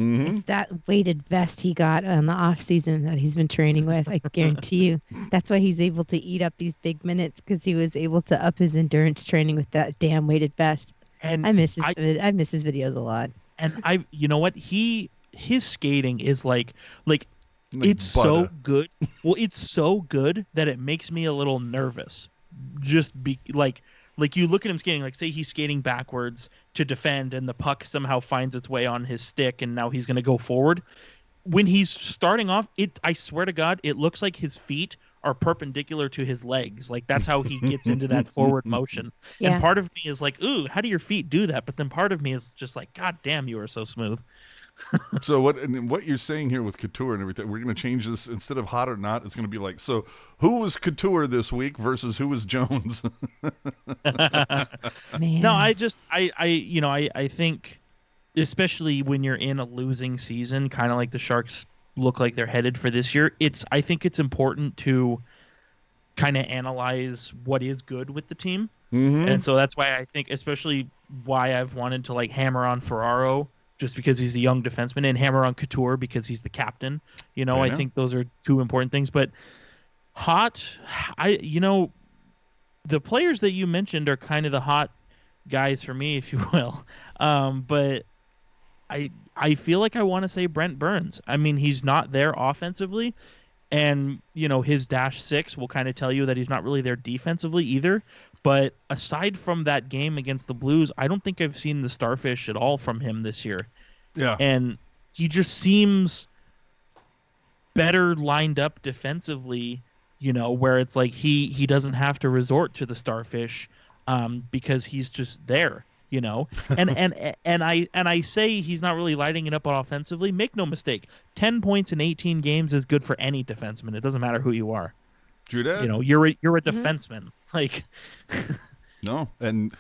It's that weighted vest he got on the off season that he's been training with. I guarantee you, that's why he's able to eat up these big minutes, because he was able to up his endurance training with that damn weighted vest. And I miss his videos a lot. And you know what, his skating is like it's butter. so good. Well, it's so good that it makes me a little nervous. Just be like you look at him skating, like say he's skating backwards to defend and the puck somehow finds its way on his stick and now he's going to go forward. When he's starting off, I swear to God, it looks like his feet are perpendicular to his legs. Like that's how he gets into that forward motion. Yeah. And part of me is like, ooh, how do your feet do that? But then part of me is just like, God damn, you are so smooth. So what you're saying here with Couture and everything, we're going to change this. Instead of hot or not, it's going to be like, so who was Couture this week versus who was Jones? Man. No, I think, especially when you're in a losing season, kind of like the Sharks look like they're headed for this year, I think it's important to kind of analyze what is good with the team. And so that's why I think, especially why I've wanted to like hammer on Ferraro, just because he's a young defenseman, and hammer on Couture because he's the captain. I think those are 2 important things. But hot, the players that you mentioned are kind of the hot guys for me, if you will. But I feel like I want to say Brent Burns. I mean, he's not there offensively, and his -6 will kind of tell you that he's not really there defensively either. But aside from that game against the Blues, I don't think I've seen the starfish at all from him this year. Yeah. And he just seems better lined up defensively, where it's like he doesn't have to resort to the starfish because he's just there, and I say he's not really lighting it up offensively. Make no mistake, 10 points in 18 games is good for any defenseman. It doesn't matter who you are. True that. You're a defenseman. Like, no. And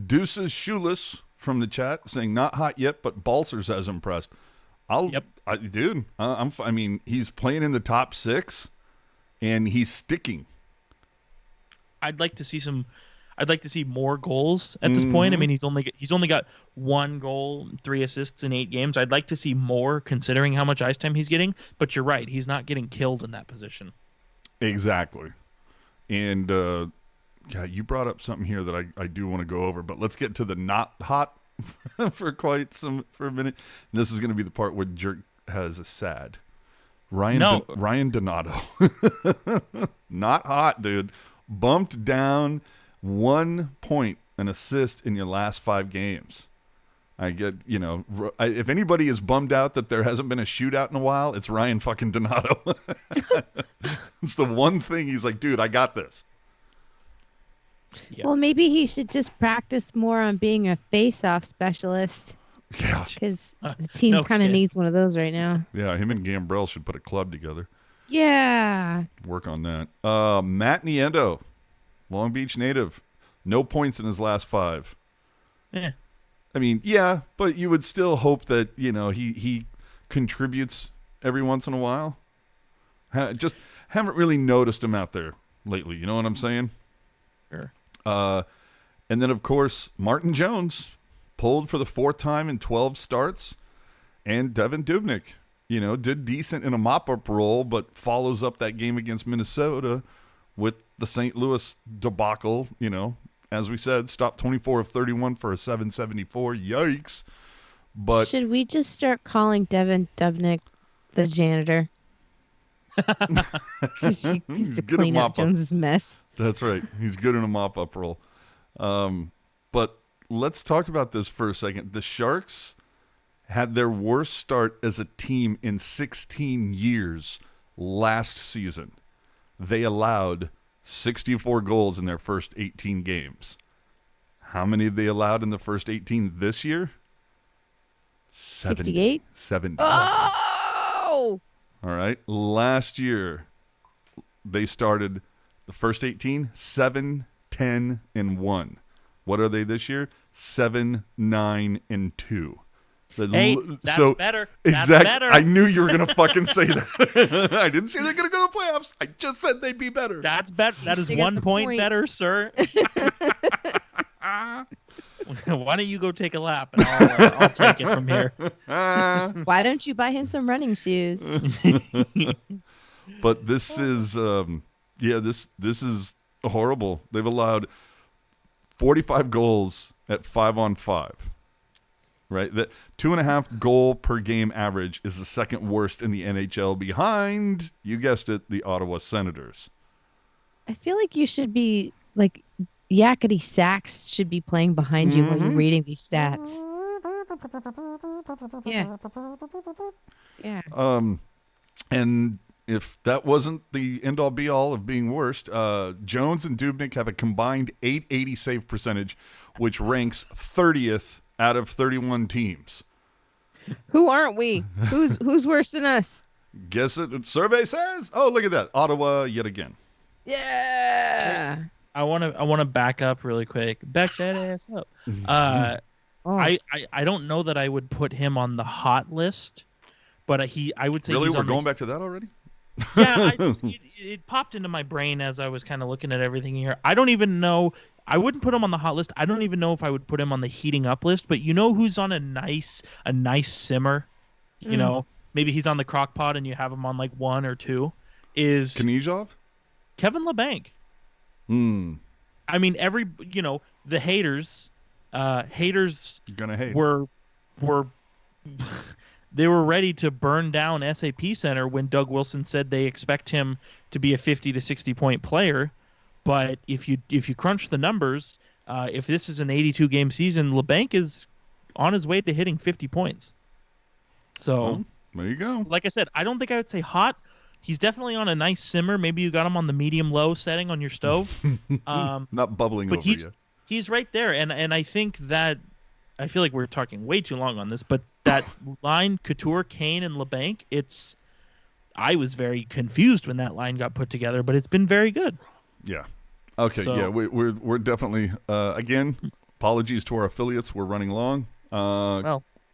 Deuces Shoeless from the chat saying not hot yet, but Balsers has impressed. Dude, I mean, he's playing in the top 6, and he's sticking. I'd like to see more goals at this point. I mean, he's only got 1 goal, 3 assists in 8 games. I'd like to see more, considering how much ice time he's getting. But you're right, he's not getting killed in that position. Exactly. And you brought up something here that I do want to go over, but let's get to the not hot for a minute. And this is going to be the part where Jerk has a sad. Ryan Donato. Not hot, dude. Bumped down 1 point, an assist in your last 5 games. I get, if anybody is bummed out that there hasn't been a shootout in a while, it's Ryan fucking Donato. It's the one thing he's like, dude, I got this. Yeah. Well, maybe he should just practice more on being a face-off specialist. Yeah. Because the team kind of needs one of those right now. Yeah, him and Gambrell should put a club together. Yeah. Work on that. Matt Niendo, Long Beach native. No points in his last 5. Yeah. I mean, yeah, but you would still hope that, he contributes every once in a while. Just haven't really noticed him out there lately. You know what I'm saying? Sure. And then, of course, Martin Jones pulled for the 4th time in 12 starts. And Devin Dubnyk, did decent in a mop-up role, but follows up that game against Minnesota with the St. Louis debacle, as we said, stopped 24 of 31 for a .774. Yikes. But should we just start calling Devin Dubnyk the janitor? He's to clean up Jones's mess. That's right. He's good in a mop-up role. But let's talk about this for a second. The Sharks had their worst start as a team in 16 years last season. They allowed 64 goals in their first 18 games. How many have they allowed in the first 18 this year? 68? 70. Oh! All right. Last year, they started the first 18, 7, 10, and 1. What are they this year? 7, 9, and 2. Hey, that's better. That's exactly. better. I knew you were going to fucking say that. I didn't say they're going to go to the playoffs. I just said they'd be better. That's better. That is 1 point better, sir. Why don't you go take a lap and I'll take it from here. Why don't you buy him some running shoes? But this is, this is horrible. They've allowed 45 goals at 5-on-5. Right, that 2.5 goal per game average is the second worst in the NHL, behind, you guessed it, the Ottawa Senators. I feel like you should be like Yakety Sax should be playing behind you when you're reading these stats. Yeah. Yeah. And if that wasn't the end-all be-all of being worst, Jones and Dubnyk have a combined .880 save percentage, which ranks 30th out of 31 teams. Who aren't we? Who's worse than us? Guess it. Survey says. Oh, look at that. Ottawa yet again. Yeah. I want to back up really quick. Back that ass up. I don't know that I would put him on the hot list, but I would say really we're going back to that already. Yeah, it popped into my brain as I was kind of looking at everything here. I don't even know. I wouldn't put him on the hot list. I don't even know if I would put him on the heating up list. But you know who's on a nice simmer? You know, maybe he's on the crock pot and you have him on like 1 or 2. Is Knyzhov? Kevin LeBanc. I mean, the haters gonna hate. were they were ready to burn down SAP Center when Doug Wilson said they expect him to be a 50 to 60 point player. But if you crunch the numbers, if this is an 82 game season, LeBanc is on his way to hitting 50 points. So there you go. Like I said, I don't think I would say hot. He's definitely on a nice simmer. Maybe you got him on the medium-low setting on your stove. Not bubbling but over yet. He's right there, and I think that I feel like we're talking way too long on this, but that line Couture, Kane, and LeBanc, I was very confused when that line got put together, but it's been very good. Yeah. Okay. So, yeah, we're definitely again. Apologies to our affiliates. We're running long.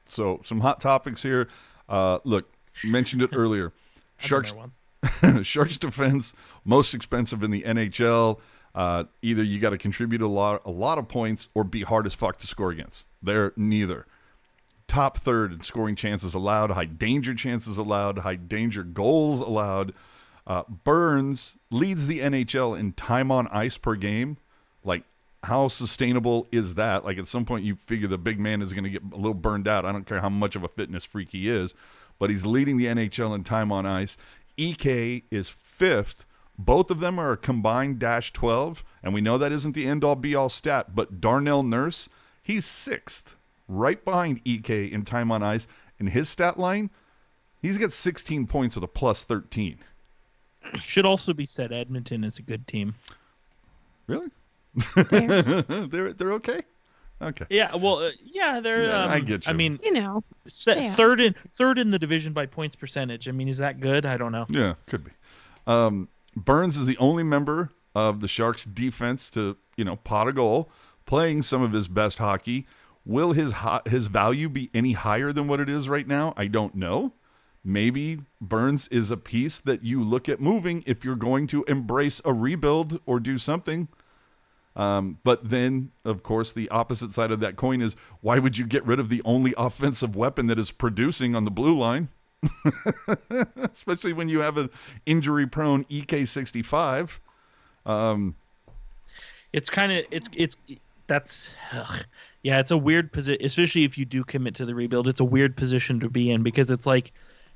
So some hot topics here. Look, mentioned it earlier. Sharks defense, most expensive in the NHL. Either you got to contribute a lot of points or be hard as fuck to score against. They're neither. Top third in scoring chances allowed, high danger chances allowed, high danger goals allowed. Burns leads the NHL in time on ice per game. Like, how sustainable is that? Like, at some point you figure the big man is going to get a little burned out. I don't care how much of a fitness freak he is, but he's leading the NHL in time on ice. EK is fifth. Both of them are a combined -12, and we know that isn't the end-all be-all stat, but Darnell Nurse, he's sixth, right behind EK in time on ice. In his stat line, he's got 16 points with a +13. Should also be said, Edmonton is a good team. Really? They're okay? Okay. Yeah, well, they're. I get you. I mean, yeah. third in the division by points percentage. I mean, is that good? I don't know. Yeah, could be. Burns is the only member of the Sharks defense to, pot a goal, playing some of his best hockey. Will his value be any higher than what it is right now? I don't know. Maybe Burns is a piece that you look at moving if you're going to embrace a rebuild or do something. But then, of course, the opposite side of that coin is, why would you get rid of the only offensive weapon that is producing on the blue line? Especially when you have an injury-prone EK65. It's kind of it's a weird position, especially if you do commit to the rebuild. It's a weird position to be in because it's like,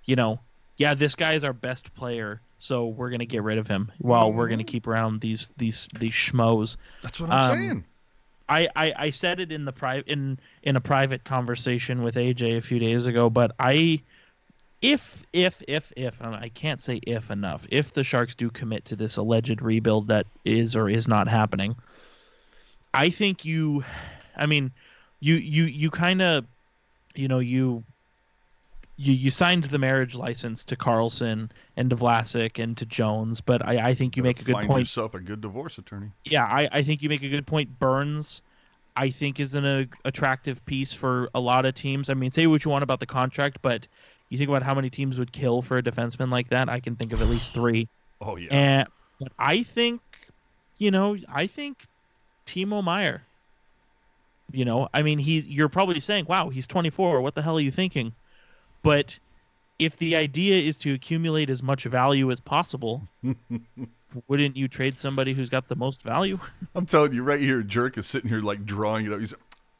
this guy is our best player, so we're gonna get rid of him while we're gonna keep around these schmoes. That's what I'm saying. I said it in the in a private conversation with AJ a few days ago, but if I can't say if enough, if the Sharks do commit to this alleged rebuild that is or is not happening, I think you kind of, you signed the marriage license to Karlsson and to Vlasic and to Jones, but I think you make a good point. Find yourself a good divorce attorney. Yeah, I think you make a good point. Burns, I think, is an attractive piece for a lot of teams. I mean, say what you want about the contract, but you think about how many teams would kill for a defenseman like that. I can think of at least 3. Oh yeah. But I think, Timo Meier. You're probably saying, "Wow, he's 24. What the hell are you thinking?" But if the idea is to accumulate as much value as possible, wouldn't you trade somebody who's got the most value? I'm telling you right here, Jerk is sitting here like drawing it up. He's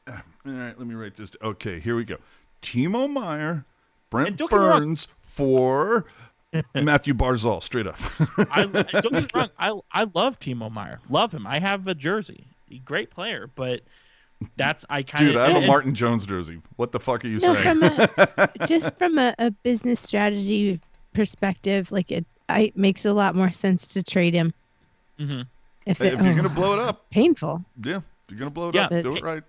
all right, let me write this. Okay, here we go. Timo Meier, Brent Burns for Matthew Barzal, straight up. Don't get me wrong. I love Timo Meier. Love him. I have a jersey. Great player, but I have a Martin Jones jersey. What the fuck are you saying? Just from a business strategy perspective, like it makes a lot more sense to trade him. Mm-hmm. If you're gonna blow it up, painful. Yeah, if you're gonna blow it up, do it right.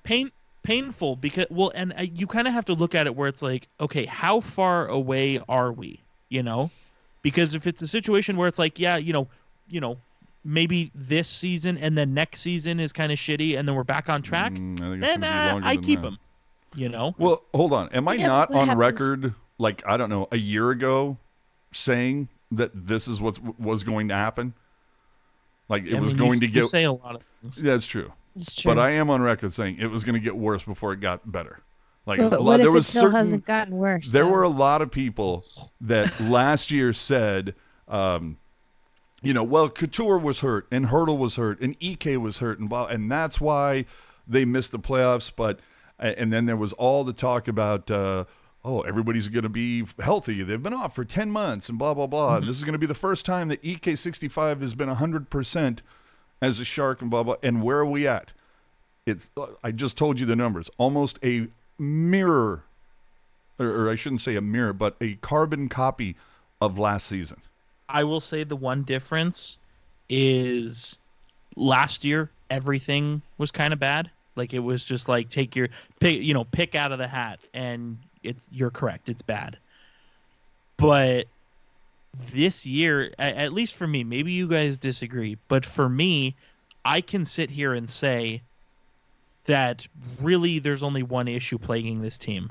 Painful because you kind of have to look at it where it's like, okay, how far away are we? Because if it's a situation where it's like, maybe this season and then next season is kind of shitty and then we're back on track, then I keep him. Well, hold on. Am I not on record, like, I don't know, a year ago saying that this is what was going to happen? Like, it was going to get... You say a lot of things. Yeah, it's true. It's true. But I am on record saying it was going to get worse before it got better. Like, what if it still hasn't gotten worse? There were a lot of people that last year said... Couture was hurt, and Hertl was hurt, and EK was hurt, and that's why they missed the playoffs. And then there was all the talk about, oh, everybody's going to be healthy. They've been off for 10 months and blah, blah, blah. Mm-hmm. This is going to be the first time that EK65 has been 100% as a Shark and blah, blah. And where are we at? I just told you the numbers. Almost a mirror, or I shouldn't say a mirror, but a carbon copy of last season. I will say the one difference is last year everything was kind of bad. Like it was just like pick out of the hat, and you're correct, it's bad. But this year, at least for me, maybe you guys disagree, but for me, I can sit here and say that really there's only one issue plaguing this team.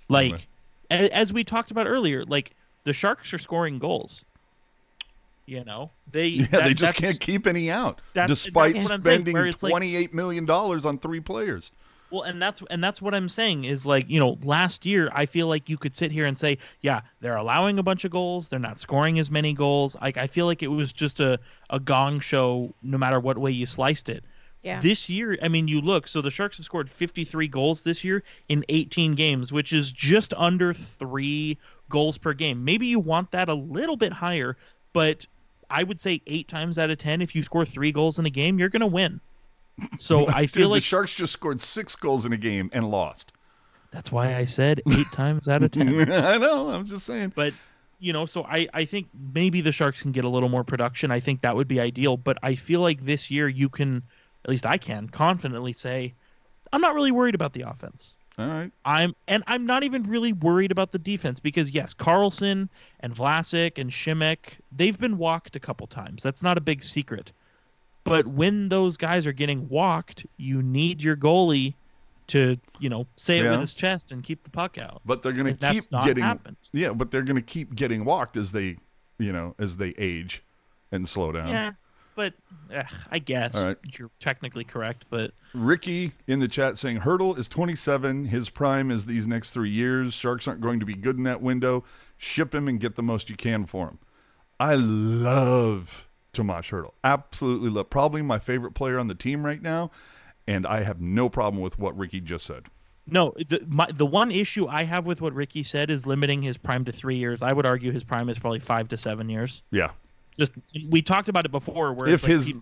Like, as we talked about earlier, like the Sharks are scoring goals. You know, they just can't keep any out despite spending $28 million on 3 players. Well, and that's what I'm saying is, like, you know, last year I feel like you could sit here and say, yeah, they're allowing a bunch of goals, they're not scoring as many goals. I feel like it was just a gong show no matter what way you sliced it. Yeah. This year, I mean, you look, so the Sharks have scored 53 goals this year in 18 games, which is just under 3 goals per game. Maybe you want that a little bit higher, but I would say 8 times out of 10, if you score 3 goals in a game, you're going to win. So I feel like the Sharks just scored 6 goals in a game and lost. That's why I said 8 times out of 10. I know, I'm just saying. But, you know, so I think maybe the Sharks can get a little more production. I think that would be ideal. But I feel like this year you can, at least I can, confidently say, I'm not really worried about the offense. All right. I'm not even really worried about the defense because, yes, Karlsson and Vlasic and Šimek, they've been walked a couple times. That's not a big secret. But when those guys are getting walked, you need your goalie to, you know, say it with his chest and keep the puck out. But they're going to keep getting but they're going to keep getting walked as they age and slow down. Yeah. But I guess right. You're technically correct. But Ricky in the chat saying Hertl is 27. His prime is these next 3 years. Sharks aren't going to be good in that window. Ship him and get the most you can for him. I love Tomas Hertl. Absolutely love. Probably my favorite player on the team right now. And I have no problem with what Ricky just said. No, the one issue I have with what Ricky said is limiting his prime to 3 years. I would argue his prime is probably 5 to 7 years. Yeah. Just we talked about it before. Where if his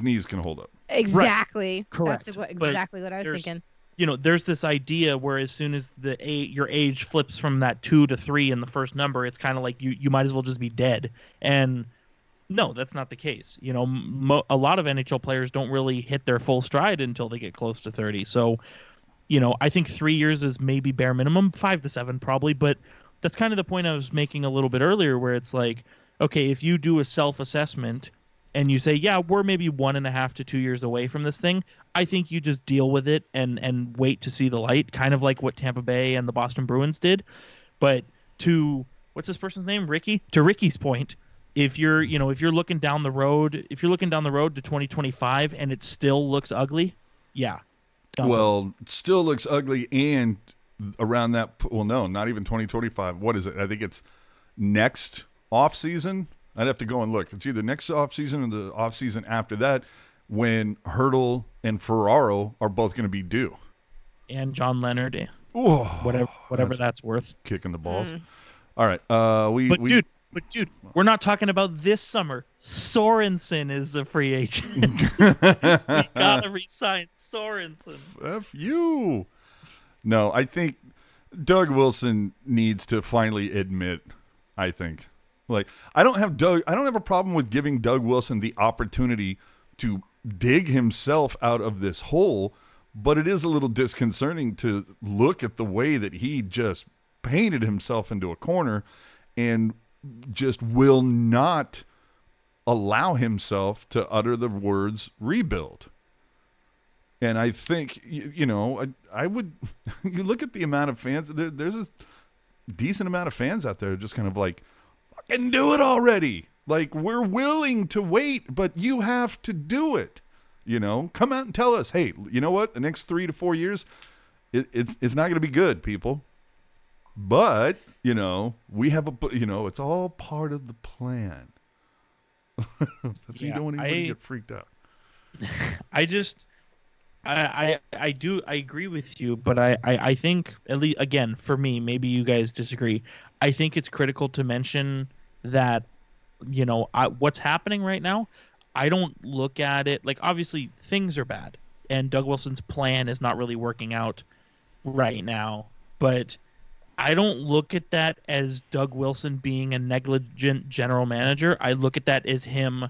knees can hold up. Exactly. Right. Correct. That's exactly what I was thinking. You know, there's this idea where as soon as your age flips from that 2 to 3 in the first number, it's kind of like you might as well just be dead. And no, that's not the case. You know, a lot of NHL players don't really hit their full stride until they get close to 30. So, you know, I think 3 years is maybe bare minimum, 5 to 7 probably. But that's kind of the point I was making a little bit earlier, where it's like, okay, if you do a self-assessment and you say, yeah, we're maybe 1.5 to 2 years away from this thing, I think you just deal with it and wait to see the light, kind of like what Tampa Bay and the Boston Bruins did. But to what's this person's name? Ricky? To Ricky's point, if you're looking down the road to 2025 and it still looks ugly, yeah. Well, it still looks ugly, and around that, well, no, not even 2025. What is it? I think it's next off season. I'd have to go and look. It's either next off season or the off season after that, when Hertl and Ferraro are both going to be due. And John Leonard, Ooh, whatever that's worth. Kicking the balls. All right, But dude, we're not talking about this summer. Sorensen is a free agent. We gotta resign Sorensen. F you. No, I think Doug Wilson needs to finally admit. I think. Like, I don't have a problem with giving Doug Wilson the opportunity to dig himself out of this hole, but it is a little disconcerting to look at the way that he just painted himself into a corner and just will not allow himself to utter the words rebuild. And I think, I would, you look at the amount of fans, there's a decent amount of fans out there just kind of like, fucking do it already. Like, we're willing to wait, but you have to do it. Come out and tell us, hey, you know what? The next 3 to 4 years, it's not going to be good, people. But, we have it's all part of the plan. That's why you don't want anybody to get freaked out. I agree with you, but I think, at least again, for me, maybe you guys disagree. I think it's critical to mention that, what's happening right now. I don't look at it like, obviously things are bad and Doug Wilson's plan is not really working out right now, but I don't look at that as Doug Wilson being a negligent general manager. I look at that as him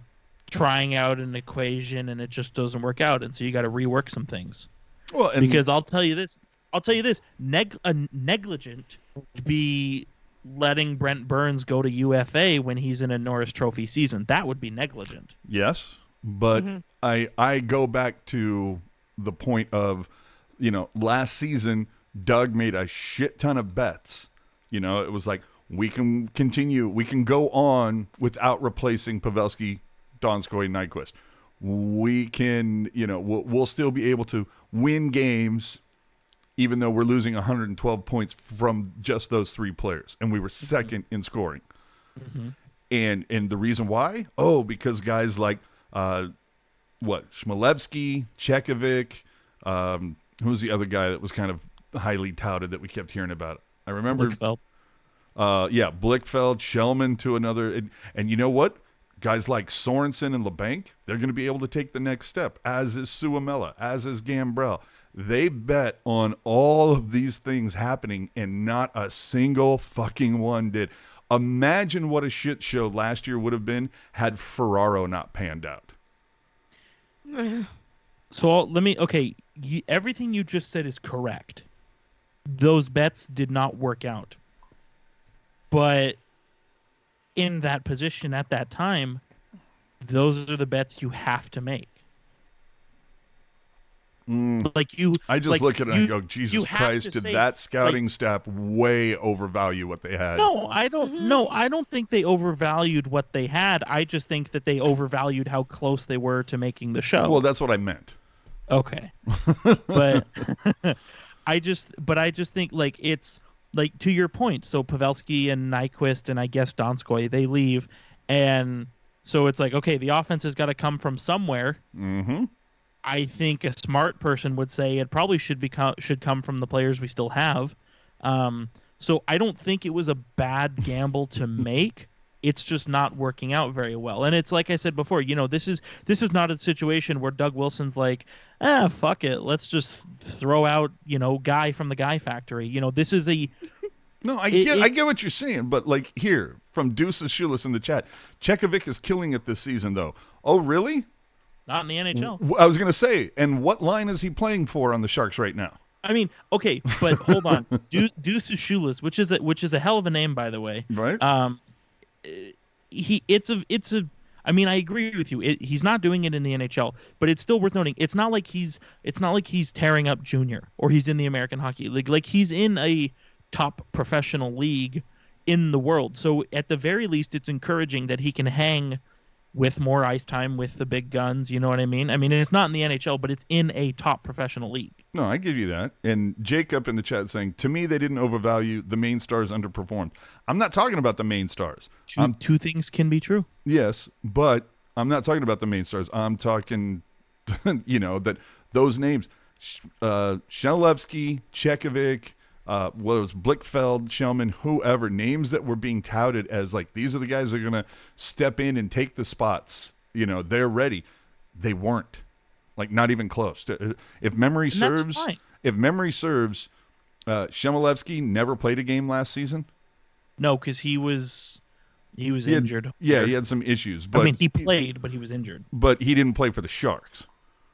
trying out an equation and it just doesn't work out, and so you got to rework some things. Well, and Because I'll tell you this, negligent would be letting Brent Burns go to UFA when he's in a Norris Trophy season. That would be negligent. yes, but I go back to the point of, last season Doug made a shit ton of bets. It was like, we can continue, we can go on without replacing Pavelski, Donskoy, Nyquist. We can, we'll still be able to win games even though we're losing 112 points from just those three players. And we were second in scoring. And the reason why? Oh, because guys like, Chmelevski, Chekovic, who's the other guy that was kind of highly touted that we kept hearing about? I remember. Blichfeld. Blichfeld, Shellman to another. And you know what? Guys like Sorensen and LeBanc, they're going to be able to take the next step, as is Suomela, as is Gambrell. They bet on all of these things happening, and not a single fucking one did. Imagine what a shit show last year would have been had Ferraro not panned out. So everything you just said is correct. Those bets did not work out. But in that position at that time, those are the bets you have to make. I just look at it and go, Jesus Christ, did that scouting staff way overvalue what they had? No, I don't. No, I don't think they overvalued what they had. I just think that they overvalued how close they were to making the show. Well, that's what I meant. Okay, but I just think it's like, to your point. So Pavelski and Nyquist and I guess Donskoy, they leave, and so it's like, okay, the offense has got to come from somewhere. Mm-hmm. I think a smart person would say it probably should come from the players we still have. So I don't think it was a bad gamble to make. It's just not working out very well. And it's like I said before, this is not a situation where Doug Wilson's like, fuck it, let's just throw out, guy from the Guy Factory. This is a No, I get what you're saying, but like here from Deuces Shoeless in the chat, Chekovic is killing it this season though. Oh, really? Not in the NHL. I was going to say, and what line is he playing for on the Sharks right now? I mean, okay, but hold on. Deuces Shoeless, which is a hell of a name, by the way. Right. I mean, I agree with you. He's not doing it in the NHL, but it's still worth noting. It's not like he's tearing up junior or he's in the American Hockey League. Like, he's in a top professional league in the world. So at the very least, it's encouraging that he can hang with more ice time with the big guns. You know what I mean? I mean, it's not in the NHL, but it's in a top professional league. No, I give you that. And Jacob in the chat saying, to me, they didn't overvalue. The main stars underperformed. I'm not talking about the main stars. Two things can be true. Yes, but I'm not talking about the main stars. I'm talking, that those names, Shelevsky, Chekovic, what was Blichfeld, Shellman, whoever, names that were being touted as like, these are the guys that are going to step in and take the spots. They're ready. They weren't. Like, not even close. If memory serves, Shemelevsky never played a game last season. No, because he was injured. Yeah, he had some issues. But I mean, he played, but he was injured. But he didn't play for the Sharks.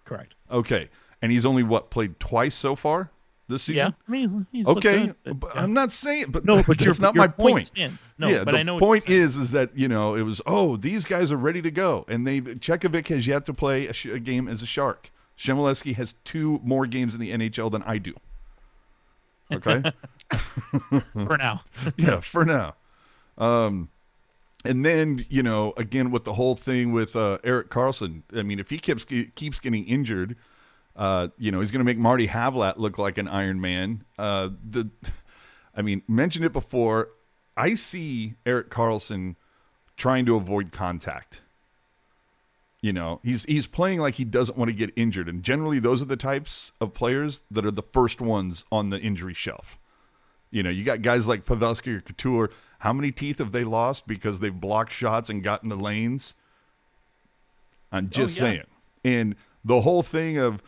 Correct. Okay, and he's only played twice so far this season. Yeah, I mean, he's okay. Good, but I'm not saying, but no, but that's not my point. Stands. No, yeah, but the I know point is that it was these guys are ready to go, and Chekovic has yet to play a game as a Shark. Shemelevsky has 2 more games in the NHL than I do. Okay, for now. Yeah, for now. And then again with the whole thing with Erik Karlsson. I mean, if he keeps getting injured. He's going to make Marty Havlat look like an Iron Man. Mentioned it before. I see Erik Karlsson trying to avoid contact. You know, he's playing like he doesn't want to get injured, and generally those are the types of players that are the first ones on the injury shelf. You know, you got guys like Pavelski or Couture. How many teeth have they lost because they've blocked shots and gotten the lanes? I'm just saying. And the whole thing of,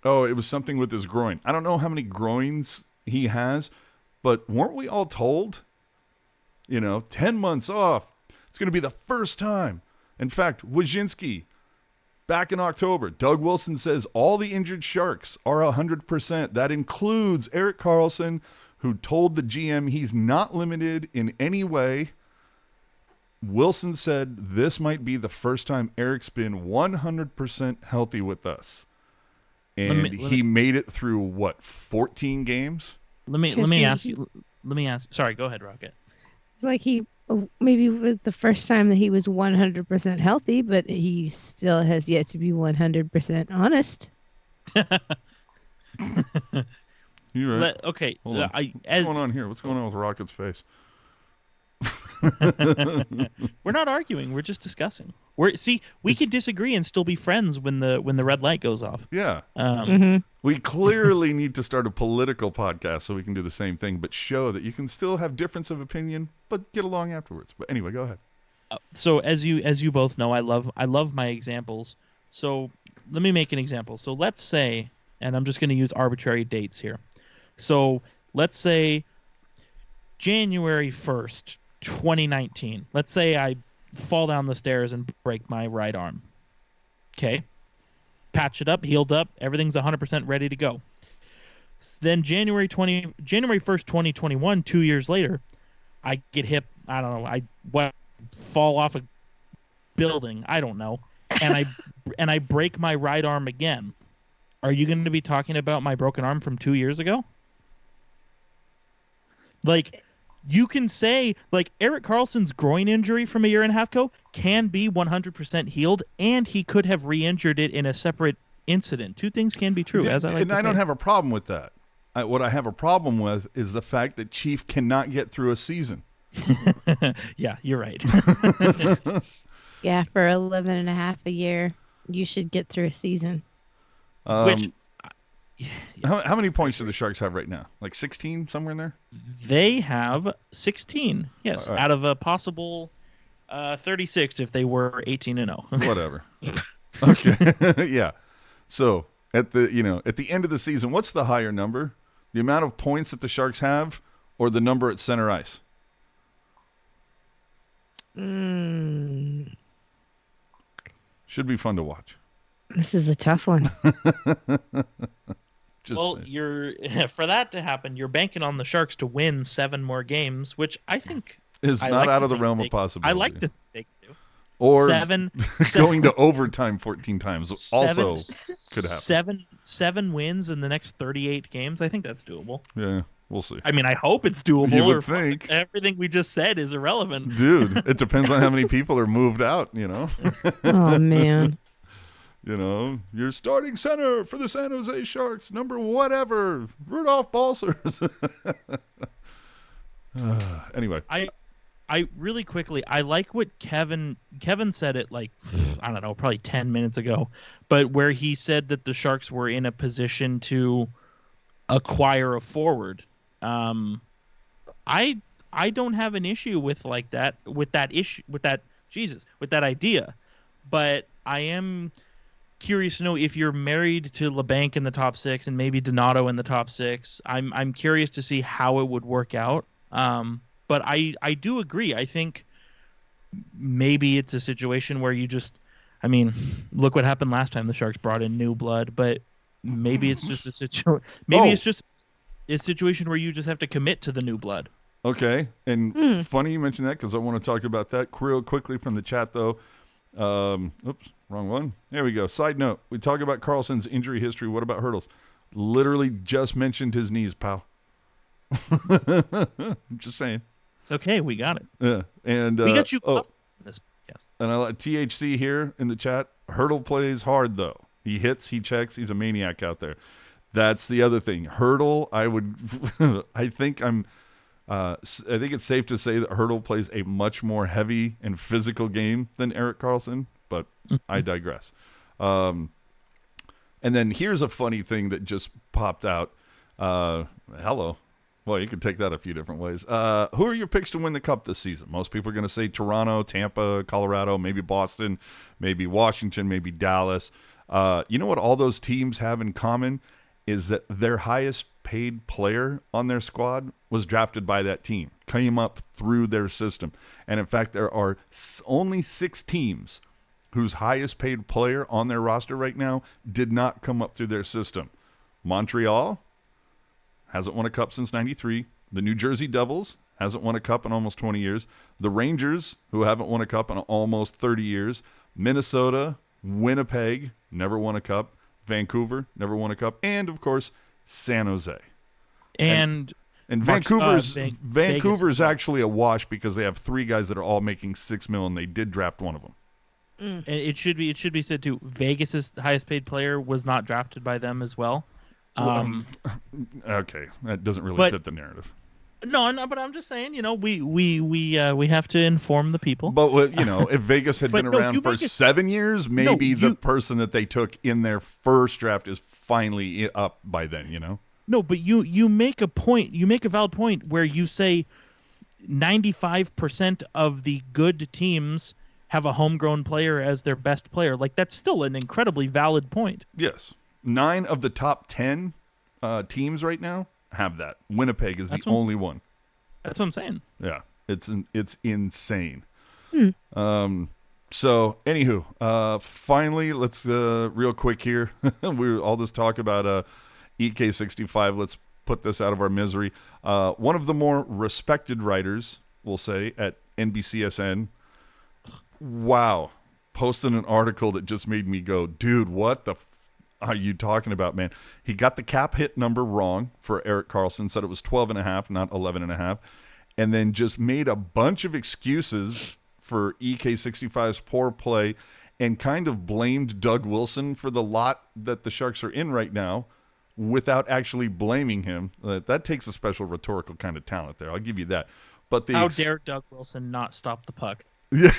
it was something with his groin. I don't know how many groins he has, but weren't we all told, 10 months off, it's going to be the first time. In fact, Wyszynski, back in October, Doug Wilson says all the injured Sharks are 100%. That includes Erik Karlsson, who told the GM he's not limited in any way. Wilson said this might be the first time Erik's been 100% healthy with us. And he made it through, 14 games? Let me ask you. Sorry, go ahead, Rocket. Like he maybe was the first time that he was 100% healthy, but he still has yet to be 100% honest. You're right. Okay. Hold on. What's going on here? What's going on with Rocket's face? We're not arguing. We're just discussing. We could disagree and still be friends when the red light goes off. Yeah. Mm-hmm. We clearly need to start a political podcast so we can do the same thing, but show that you can still have difference of opinion, but get along afterwards. But anyway, go ahead. So as you both know, I love my examples. So let me make an example. So let's say, and I'm just going to use arbitrary dates here. So let's say January 1st, 2019. Let's say I fall down the stairs and break my right arm. Okay. Patch it up, healed up, everything's 100% ready to go. Then January 1st, 2021, 2 years later, I get hit, I don't know, fall off a building, I don't know, and I break my right arm again. Are you going to be talking about my broken arm from 2 years ago? Like, you can say, like, Erik Karlsson's groin injury from a year and a half ago can be 100% healed, and he could have re-injured it in a separate incident. Two things can be true, as I like to say. I don't have a problem with that. What I have a problem with is the fact that Chief cannot get through a season. Yeah, you're right. Yeah, for 11 and a half a year, you should get through a season. How many points do the Sharks have right now? Like 16, somewhere in there? They have 16, yes, right. out of a possible 36 if they were 18-0. Whatever. Okay. Yeah. So at the end of the season, what's the higher number? The amount of points that the Sharks have, or the number at center ice? Should be fun to watch. This is a tough one. Well, for that to happen, you're banking on the Sharks to win 7 more games, which I think is not out of the realm of possibility. I like to think they do. Or seven going to overtime 14 times also could happen. Seven wins in the next 38 games. I think that's doable. Yeah, we'll see. I mean, I hope it's doable. You would think. Everything we just said is irrelevant. Dude, it depends on how many people are moved out, Oh, man. You're starting center for the San Jose Sharks, number whatever, Rudolph Balcers. Anyway. I really quickly, I like what Kevin said it like, I don't know, probably 10 minutes ago, but where he said that the Sharks were in a position to acquire a forward. I don't have an issue with that idea, but I am curious to know if you're married to LeBanc in the top 6 and maybe Donato in the top 6. I'm curious to see how it would work out. But I do agree. I think maybe it's a situation where you just, I mean, look what happened last time the Sharks brought in new blood, but maybe it's just it's just a situation where you just have to commit to the new blood. Okay. And funny you mentioned that because I want to talk about that real quickly from the chat, though. Oops, wrong one. There we go. Side note, we talk about Karlsson's injury history. What about Hertl's? Literally just mentioned his knees, pal. I'm just saying. It's okay. We got it. Yeah. And we got you covered in this podcast. And I like THC here in the chat. Hertl plays hard, though. He hits, he checks. He's a maniac out there. That's the other thing. Hertl, I think it's safe to say that Hertl plays a much more heavy and physical game than Erik Karlsson, but I digress. And then here's a funny thing that just popped out. Hello. Well, you could take that a few different ways. Who are your picks to win the Cup this season? Most people are going to say Toronto, Tampa, Colorado, maybe Boston, maybe Washington, maybe Dallas. You know what all those teams have in common is that their highest paid player on their squad was drafted by that team, came up through their system. And in fact, there are only 6 teams whose highest paid player on their roster right now did not come up through their system. Montreal hasn't won a cup since 93. The New Jersey Devils hasn't won a cup in almost 20 years. The Rangers, who haven't won a cup in almost 30 years. Minnesota, Winnipeg, never won a cup. Vancouver, never won a cup. And, of course, San Jose. And Vancouver's actually a wash because they have 3 guys that are all making $6 million, and they did draft one of them. And it should be said too. Vegas's highest paid player was not drafted by them as well. Okay, that doesn't really fit the narrative. No, but I'm just saying, we have to inform the people. But if Vegas had been around for 7 years, maybe the person that they took in their first draft is finally up by then. No, but you make a point. You make a valid point where you say 95% of the good teams have a homegrown player as their best player. Like, that's still an incredibly valid point. Yes. 9 of the top 10 teams right now have that. Winnipeg is the only one. That's what I'm saying. Yeah. It's insane. So, anywho, finally, let's real quick here. All this talk about EK65. Let's put this out of our misery. One of the more respected writers, we'll say, at NBCSN, wow, posted an article that just made me go, dude, what the are you talking about, man? He got the cap hit number wrong for Erik Karlsson, said it was 12.5, not 11.5, and then just made a bunch of excuses for EK65's poor play and kind of blamed Doug Wilson for the lot that the Sharks are in right now without actually blaming him. That takes a special rhetorical kind of talent there. I'll give you that. But how dare Doug Wilson not stop the puck? Yeah.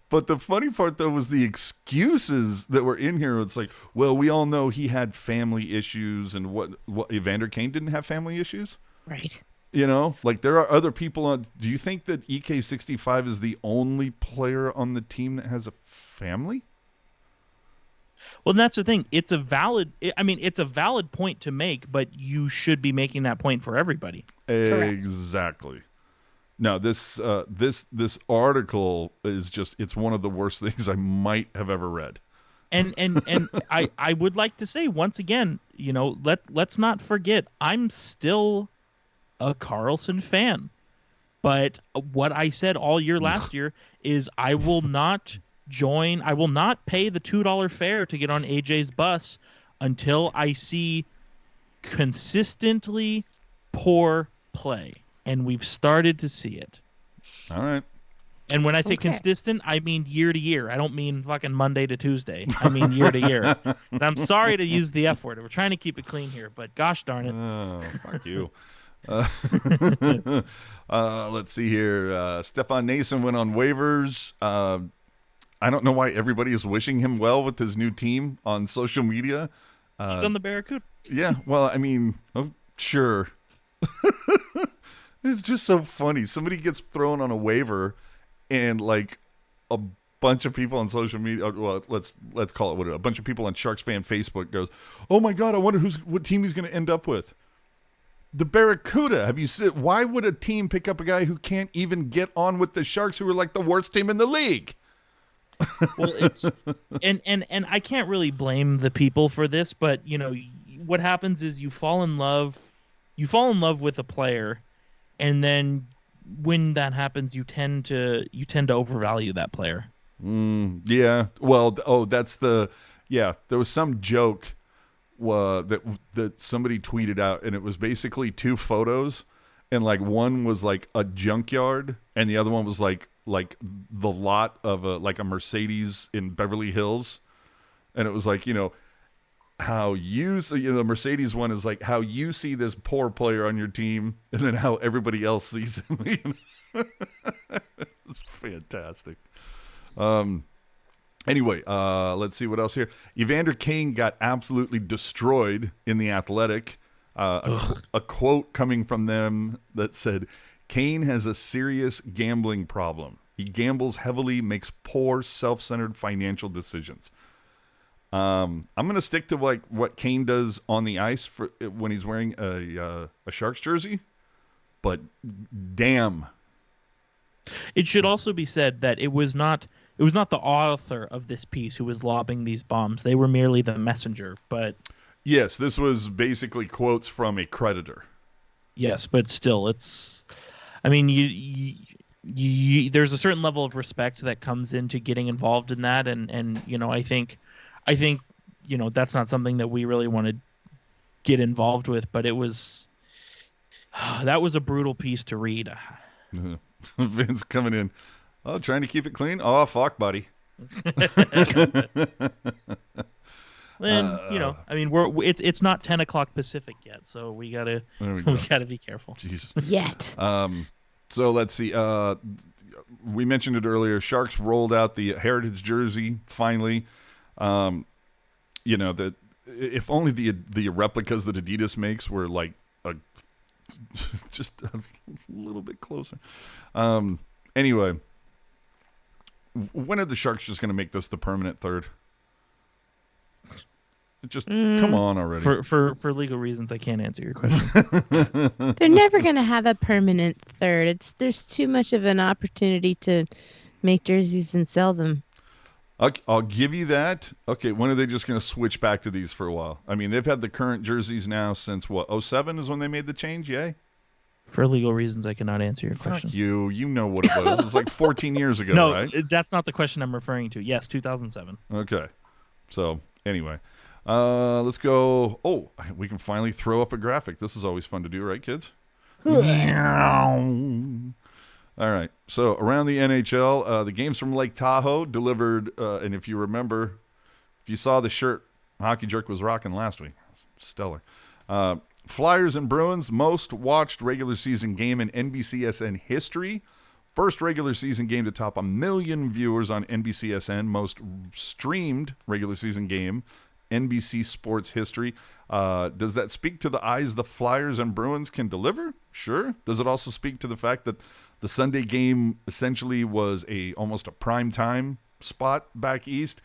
But the funny part, though, was the excuses that were in here. It's like, well, we all know he had family issues, and what Evander Kane didn't have family issues? Right. Like there are other people on. Do you think that EK65 is the only player on the team that has a family? Well, that's the thing. It's a valid point to make, but you should be making that point for everybody. Exactly. No, this article is it's one of the worst things I might have ever read. And I would like to say once again, let's not forget, I'm still a Karlsson fan. But what I said all year last year is I will not pay the $2 fare to get on AJ's bus until I see consistently poor play. And we've started to see it. All right. And when I say consistent, I mean year to year. I don't mean fucking Monday to Tuesday. I mean year to year. And I'm sorry to use the F word. We're trying to keep it clean here, but gosh darn it. Oh, fuck you. Let's see here. Stefan Nason went on waivers. I don't know why everybody is wishing him well with his new team on social media. He's on the Barracuda. Yeah, well, I mean, sure. It's just so funny. Somebody gets thrown on a waiver, and like a bunch of people on social media, well, let's call it what a bunch of people on Sharks fan Facebook goes, "Oh my God, I wonder what team he's going to end up with." The Barracuda. Have you seen? Why would a team pick up a guy who can't even get on with the Sharks, who are like the worst team in the league? Well, it's and I can't really blame the people for this, but what happens is you fall in love with a player, and then when that happens, you tend to overvalue that player. Yeah. Well, there was some joke that somebody tweeted out, and it was basically 2 photos, and like one was like a junkyard, and the other one was like the lot of a Mercedes in Beverly Hills, and it was like how you see, the Mercedes one is like how you see this poor player on your team, and then how everybody else sees him. It's fantastic. Anyway, let's see what else here. Evander Kane got absolutely destroyed in The Athletic. A quote coming from them that said, Kane has a serious gambling problem. He gambles heavily, makes poor, self-centered financial decisions. I'm going to stick to like what Kane does on the ice for when he's wearing a Sharks jersey, but damn. It should also be said that it was not the author of this piece who was lobbing these bombs. They were merely the messenger. But yes, this was basically quotes from a creditor. Yes, but still, it's. I mean, you there's a certain level of respect that comes into getting involved in that, and you know, I think you know, that's not something that we really want to get involved with. But it was that was a brutal piece to read. Vince coming in. Oh, trying to keep it clean? Oh, fuck, buddy. And you know, I mean, it's not 10 o'clock Pacific yet, so we gotta be careful. Jesus. Yet. So let's see. We mentioned it earlier. Sharks rolled out the Heritage jersey finally. You know that if only the replicas that Adidas makes were like just a little bit closer. Anyway. When are the Sharks just going to make this the permanent third? Just come on already. For legal reasons, I can't answer your question. They're never going to have a permanent third. There's too much of an opportunity to make jerseys and sell them. I'll give you that. Okay, when are they just going to switch back to these for a while? I mean, they've had the current jerseys now since what? 07 is when they made the change. Yay. For legal reasons, I cannot answer your question. Fuck you. You know what it was. It was like 14 years ago, no, right? That's not the question I'm referring to. Yes, 2007. Okay. So, anyway. Let's go. Oh, we can finally throw up a graphic. This is always fun to do, right, kids? All right. So, around the NHL, the games from Lake Tahoe delivered, and if you remember, if you saw the shirt Hockey Jerk was rocking last week, stellar. Flyers and Bruins, most watched regular season game in NBCSN history. First regular season game to top 1 million viewers on NBCSN. Most streamed regular season game, NBC Sports history. Does that speak to the eyes the Flyers and Bruins can deliver? Sure. Does it also speak to the fact that the Sunday game essentially was almost a prime time spot back east?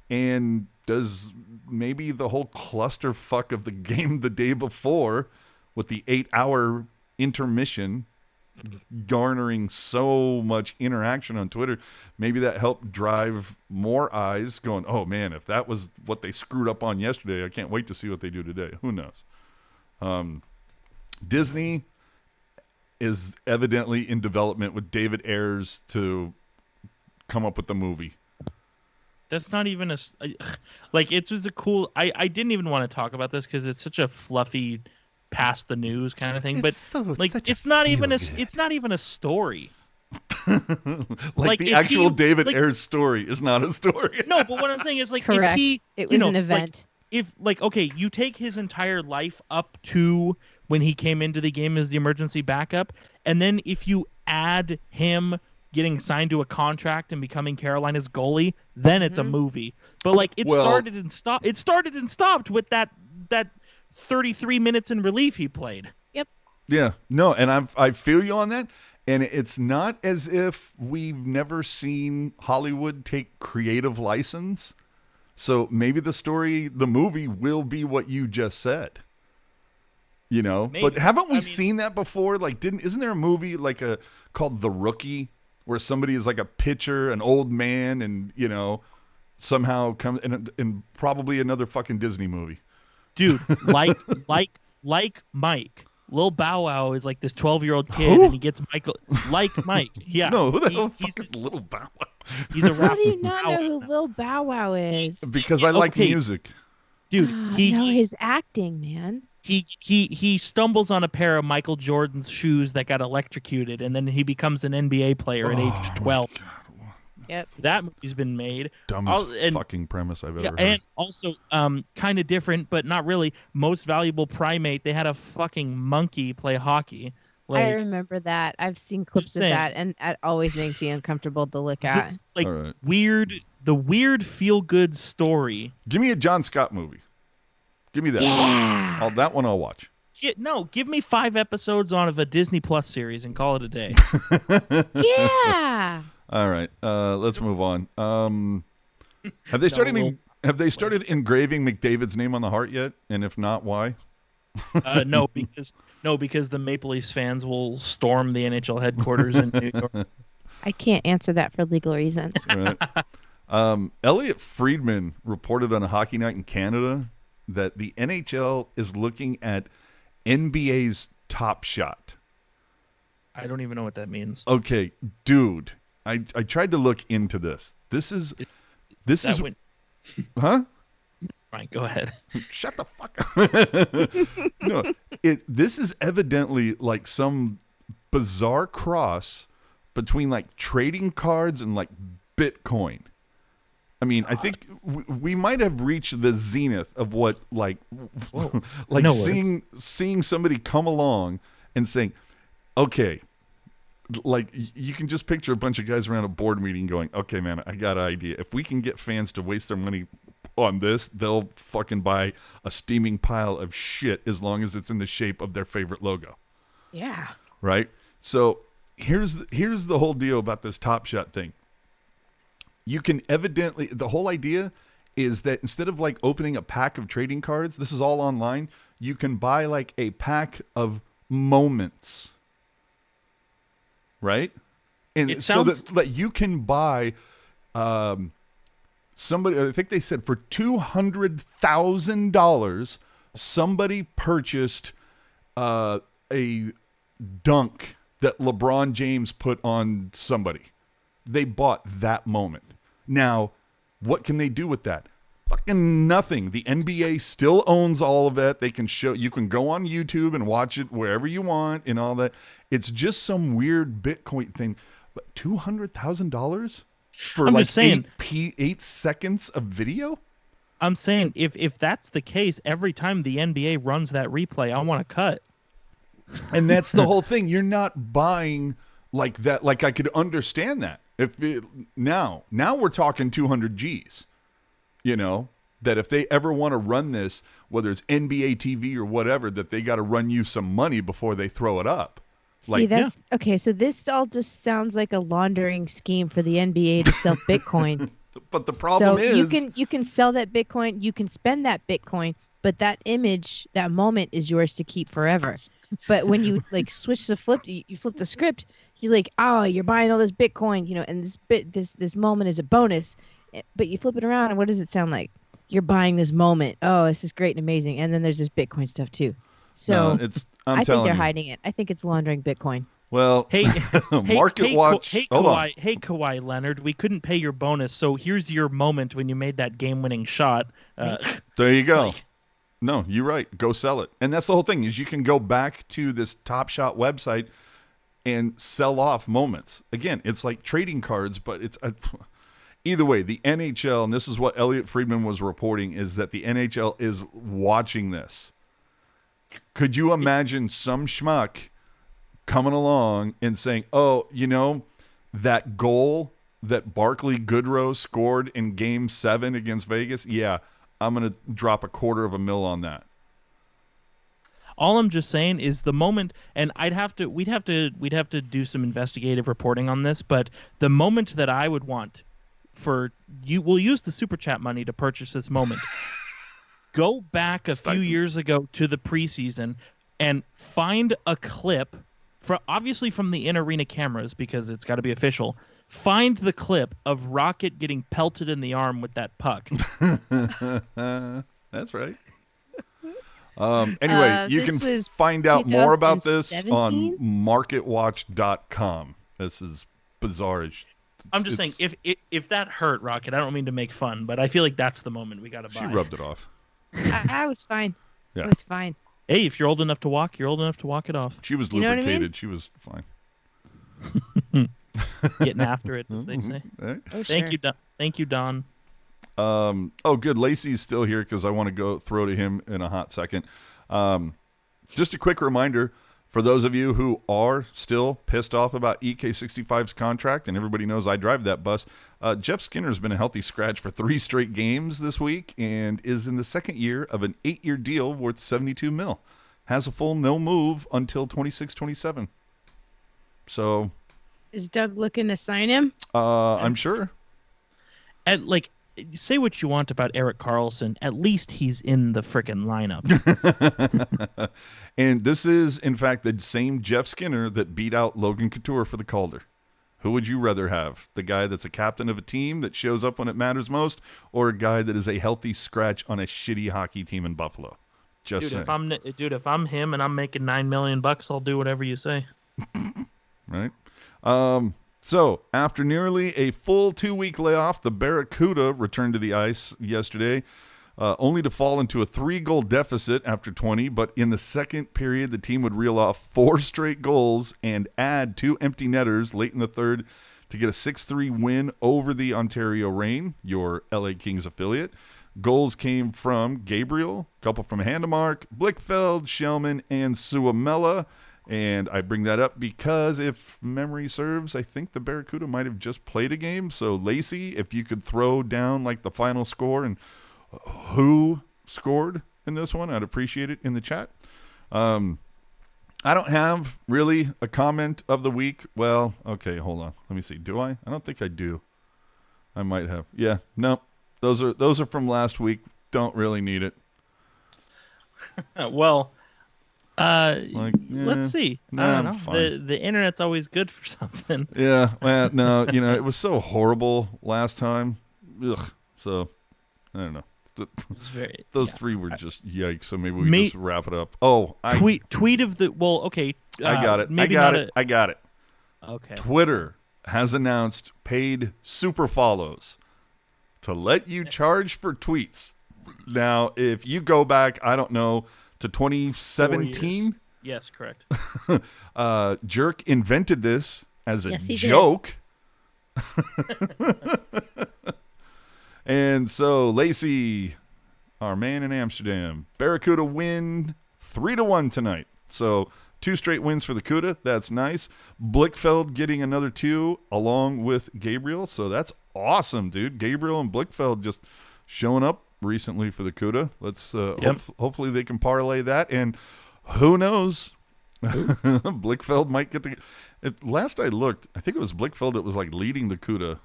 And does maybe the whole clusterfuck of the game the day before with the 8-hour intermission garnering so much interaction on Twitter, maybe that helped drive more eyes going, oh man, if that was what they screwed up on yesterday, I can't wait to see what they do today. Who knows? Disney is evidently in development with David Ayres to come up with the movie. That's not even it was a cool. I didn't even want to talk about this because it's such a fluffy, past the news kind of thing. But it's not even a story. like the actual David Ayres story is not a story. No, but what I'm saying is correct. It was an event. Okay, you take his entire life up to when he came into the game as the emergency backup, and then if you add him getting signed to a contract and becoming Carolina's goalie, then it's a movie. But started and stopped. It started and stopped with that 33 minutes in relief he played. Yep. Yeah. No, and I feel you on that. And it's not as if we've never seen Hollywood take creative license. So maybe the movie will be what you just said. You know, maybe. But haven't we seen that before? Like, isn't there a movie called The Rookie? Where somebody is like a pitcher, an old man, and you know, somehow comes in probably another fucking Disney movie. Dude, like Mike, Lil Bow Wow is like this 12-year-old kid, and he gets Michael like Mike. Yeah, no, who the hell fucking Lil Bow Wow? He's a rapper. How do you not know who Lil Bow Wow is? Because I like music, dude. His acting, man. He stumbles on a pair of Michael Jordan's shoes that got electrocuted, and then he becomes an NBA player at age 12. Yep. That movie's been made. Dumbest fucking premise I've ever heard. And also, kind of different, but not really. Most Valuable Primate. They had a fucking monkey play hockey. I remember that. I've seen clips of that, and that always makes me uncomfortable to look at. The weird feel-good story. Give me a John Scott movie. Give me that. Yeah. That one I'll watch. Give me 5 episodes on of a Disney Plus series and call it a day. Yeah. All right. Let's move on. Have they started engraving McDavid's name on the heart yet? And if not, why? No, because the Maple Leafs fans will storm the NHL headquarters in New York. I can't answer that for legal reasons. Right. Elliot Friedman reported on a Hockey Night in Canada that the NHL is looking at NBA's Top Shot. I don't even know what that means. Okay, dude. I tried to look into this. Huh? Fine, go ahead. Shut the fuck up. No, this is evidently like some bizarre cross between like trading cards and like Bitcoin. I mean, I think we might have reached the zenith of what like seeing somebody come along and saying, okay, like you can just picture a bunch of guys around a board meeting going, okay, man, I got an idea. If we can get fans to waste their money on this, they'll fucking buy a steaming pile of shit as long as it's in the shape of their favorite logo. Yeah. Right? So here's the whole deal about this Top Shot thing. You can evidently, the whole idea is that instead of like opening a pack of trading cards, this is all online, you can buy like a pack of moments. Right? And so that you can buy somebody, I think they said for $200,000, somebody purchased a dunk that LeBron James put on somebody. They bought that moment. Now, what can they do with that? Fucking nothing. The NBA still owns all of it. They can show, you can go on YouTube and watch it wherever you want and all that. It's just some weird Bitcoin thing. But $200,000 for I'm like just saying, 8 seconds of video? I'm saying if that's the case, every time the NBA runs that replay, I want to cut. And that's the whole thing. You're not buying like that. Like I could understand that. Now we're talking 200 G's. You know, that if they ever want to run this, whether it's NBA TV or whatever, that they got to run you some money before they throw it up. See, okay. So this all just sounds like a laundering scheme for the NBA to sell Bitcoin. But the problem is, you can sell that Bitcoin, you can spend that Bitcoin, but that image, that moment is yours to keep forever. But when you like switch the flip, you flip the script, you're like, oh, you're buying all this Bitcoin, you know, and this moment is a bonus. But you flip it around, and what does it sound like? You're buying this moment. Oh, this is great and amazing. And then there's this Bitcoin stuff too. So I think they're hiding it. I think it's laundering Bitcoin. Well, Market Watch. Hey, Kawhi Leonard, we couldn't pay your bonus, so here's your moment when you made that game-winning shot. There you go. No, you're right. Go sell it. And that's the whole thing is you can go back to this Top Shot website and sell off moments. Again, it's like trading cards, but it's either way, the NHL, and this is what Elliot Friedman was reporting, is that the NHL is watching this. Could you imagine some schmuck coming along and saying, oh, you know, that goal that Barclay Goodrow scored in Game 7 against Vegas? Yeah, I'm going to drop $250,000 on that. All I'm just saying is the moment, and we'd have to do some investigative reporting on this, but the moment that I would want for you, we'll use the super chat money to purchase this moment. Go back a few years ago to the preseason and find a clip, obviously from the in-arena cameras because it's got to be official. Find the clip of Rocket getting pelted in the arm with that puck. That's right. Anyway, you can find out more about this on marketwatch.com. This is bizarre. I'm just saying, if that hurt Rocket, I don't mean to make fun, but I feel like that's the moment we got to buy. She rubbed it off. I was fine. Yeah. I was fine. Hey, if you're old enough to walk, you're old enough to walk it off. She was lubricated. I mean? She was fine. Getting after it, as they say. Oh, Thank you, Don. Oh, good. Lacey's still here because I want to go throw to him in a hot second. Just a quick reminder For those of you who are still pissed off about EK65's contract, and everybody knows I drive that bus, Jeff Skinner's been a healthy scratch for 3 straight games this week and is in the second year of an 8-year deal worth $72 million. Has a full no move until 26-27. So, is Doug looking to sign him? I'm sure. And say what you want about Erik Karlsson, at least he's in the frickin' lineup. And this is, in fact, the same Jeff Skinner that beat out Logan Couture for the Calder. Who would you rather have? The guy that's a captain of a team that shows up when it matters most, or a guy that is a healthy scratch on a shitty hockey team in Buffalo? Just saying. If I'm him and I'm making $9 million, I'll do whatever you say. Right. So, after nearly a full 2-week layoff, the Barracuda returned to the ice yesterday, only to fall into a 3-goal deficit after 20. But in the second period, the team would reel off 4 straight goals and add 2 empty netters late in the third to get a 6-3 win over the Ontario Reign, your LA Kings affiliate. Goals came from Gabriel, a couple from Handemark, Blickfeld, Shellman, and Suomela. And I bring that up because if memory serves, I think the Barracuda might have just played a game. So, Lacey, if you could throw down the final score and who scored in this one, I'd appreciate it in the chat. I don't have really a comment of the week. Well, okay, hold on. Let me see. Do I? I don't think I do. I might have. Yeah, no. Those are from last week. Don't really need it. Well, let's see. I don't know. The internet's always good for something. Yeah. Well, no, it was so horrible last time. Ugh. So, I don't know. Those 3 were just yikes. So maybe we just wrap it up. Oh, tweet of the okay. I got it. I got it. Okay. Twitter has announced paid super follows to let you charge for tweets. Now, if you go back, I don't know, to 2017. Yes, correct. Jerk invented this as a joke. And so, Lacey, our man in Amsterdam, Barracuda win 3-1 tonight. So, 2 straight wins for the Cuda. That's nice. Blickfeld getting another 2 along with Gabriel. So, that's awesome, dude. Gabriel and Blickfeld just showing up recently for the Cuda. Let's hopefully they can parlay that. And who knows? Blickfeld might get the. Last I looked, I think it was Blickfeld that was leading the Cuda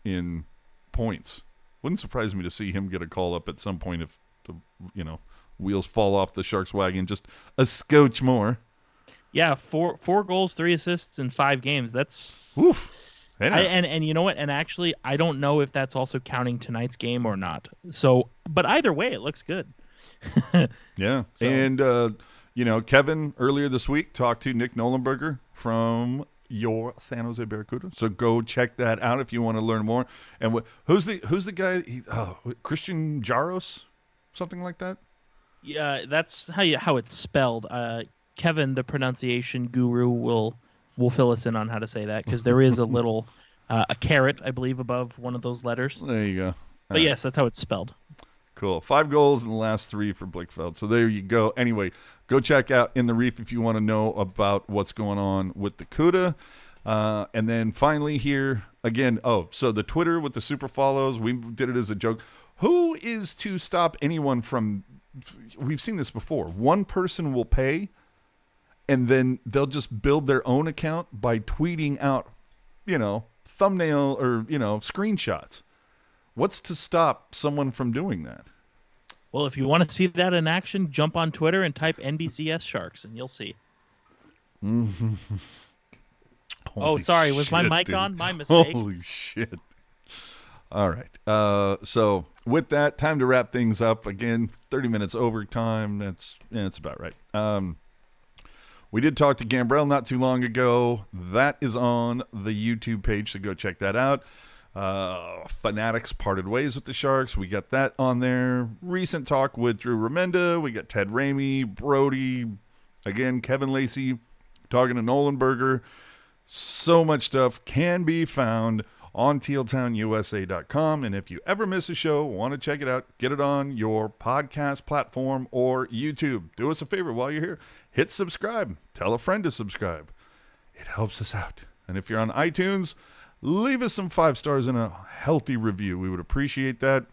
in points. Wouldn't surprise me to see him get a call up at some point if the wheels fall off the Sharks wagon just a scotch more. Yeah, 4 goals, 3 assists in 5 games. That's oof. And you know what? And actually, I don't know if that's also counting tonight's game or not. So, but either way, it looks good. Yeah. So. And, Kevin earlier this week talked to Nick Nolenberger from your San Jose Barracuda. So go check that out if you want to learn more. And who's the guy? Christian Jaros, something like that? Yeah, that's how it's spelled. Kevin, the pronunciation guru, will fill us in on how to say that because there is a little a caret, I believe, above one of those letters. There you go. But yes, that's how it's spelled. Cool. 5 goals in the last 3 for Blickfeld. So there you go. Anyway, go check out In the Reef if you want to know about what's going on with the Cuda. And then finally here, again, so the Twitter with the super follows, we did it as a joke. Who is to stop anyone from, we've seen this before, one person will pay and then they'll just build their own account by tweeting out, thumbnail or, screenshots. What's to stop someone from doing that? Well, if you want to see that in action, jump on Twitter and type NBCS Sharks, and you'll see. Oh, sorry. Was my mic on? My mistake. Holy shit. All right. So with that, time to wrap things up. Again, 30 minutes overtime. That's about right. We did talk to Gambrell not too long ago. That is on the YouTube page, so go check that out. Fanatics parted ways with the Sharks. We got that on there. Recent talk with Drew Remenda. We got Ted Ramey, Brody, again, Kevin Lacey, talking to Nolenberger. So much stuff can be found on tealtownusa.com. And if you ever miss a show, want to check it out, get it on your podcast platform or YouTube. Do us a favor while you're here. Hit subscribe. Tell a friend to subscribe. It helps us out. And if you're on iTunes, leave us some 5 stars and a healthy review. We would appreciate that.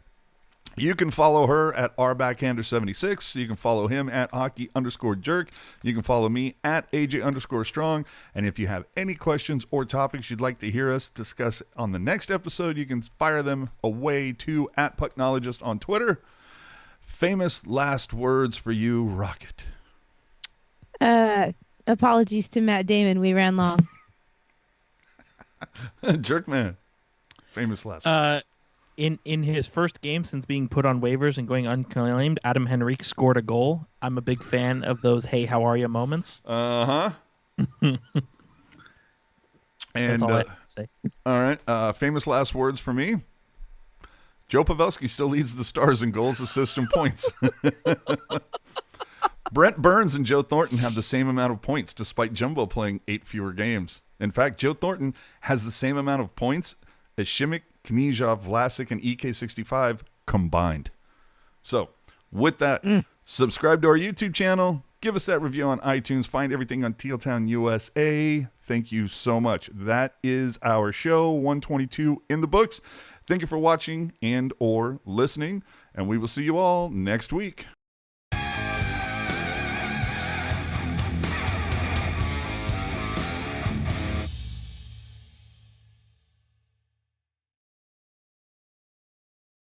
You can follow her at rbackhander76. You can follow him at hockey_jerk. You can follow me at AJ_strong. And if you have any questions or topics you'd like to hear us discuss on the next episode, you can fire them away to at Pucknologist on Twitter. Famous last words for you, Rocket. Apologies to Matt Damon. We ran long. Jerkman. Famous last words. In his first game since being put on waivers and going unclaimed, Adam Henrique scored a goal. I'm a big fan of those "Hey, how are you" moments. And That's all I have to say. All right. Famous last words for me. Joe Pavelski still leads the Stars in goals, assists, and points. Brent Burns and Joe Thornton have the same amount of points despite Jumbo playing 8 fewer games. In fact, Joe Thornton has the same amount of points as Shimmick, Knizhov, Vlasic, and EK65 combined. So, with that, subscribe to our YouTube channel. Give us that review on iTunes. Find everything on Tealtown USA. Thank you so much. That is our show 122 in the books. Thank you for watching and or listening, and we will see you all next week.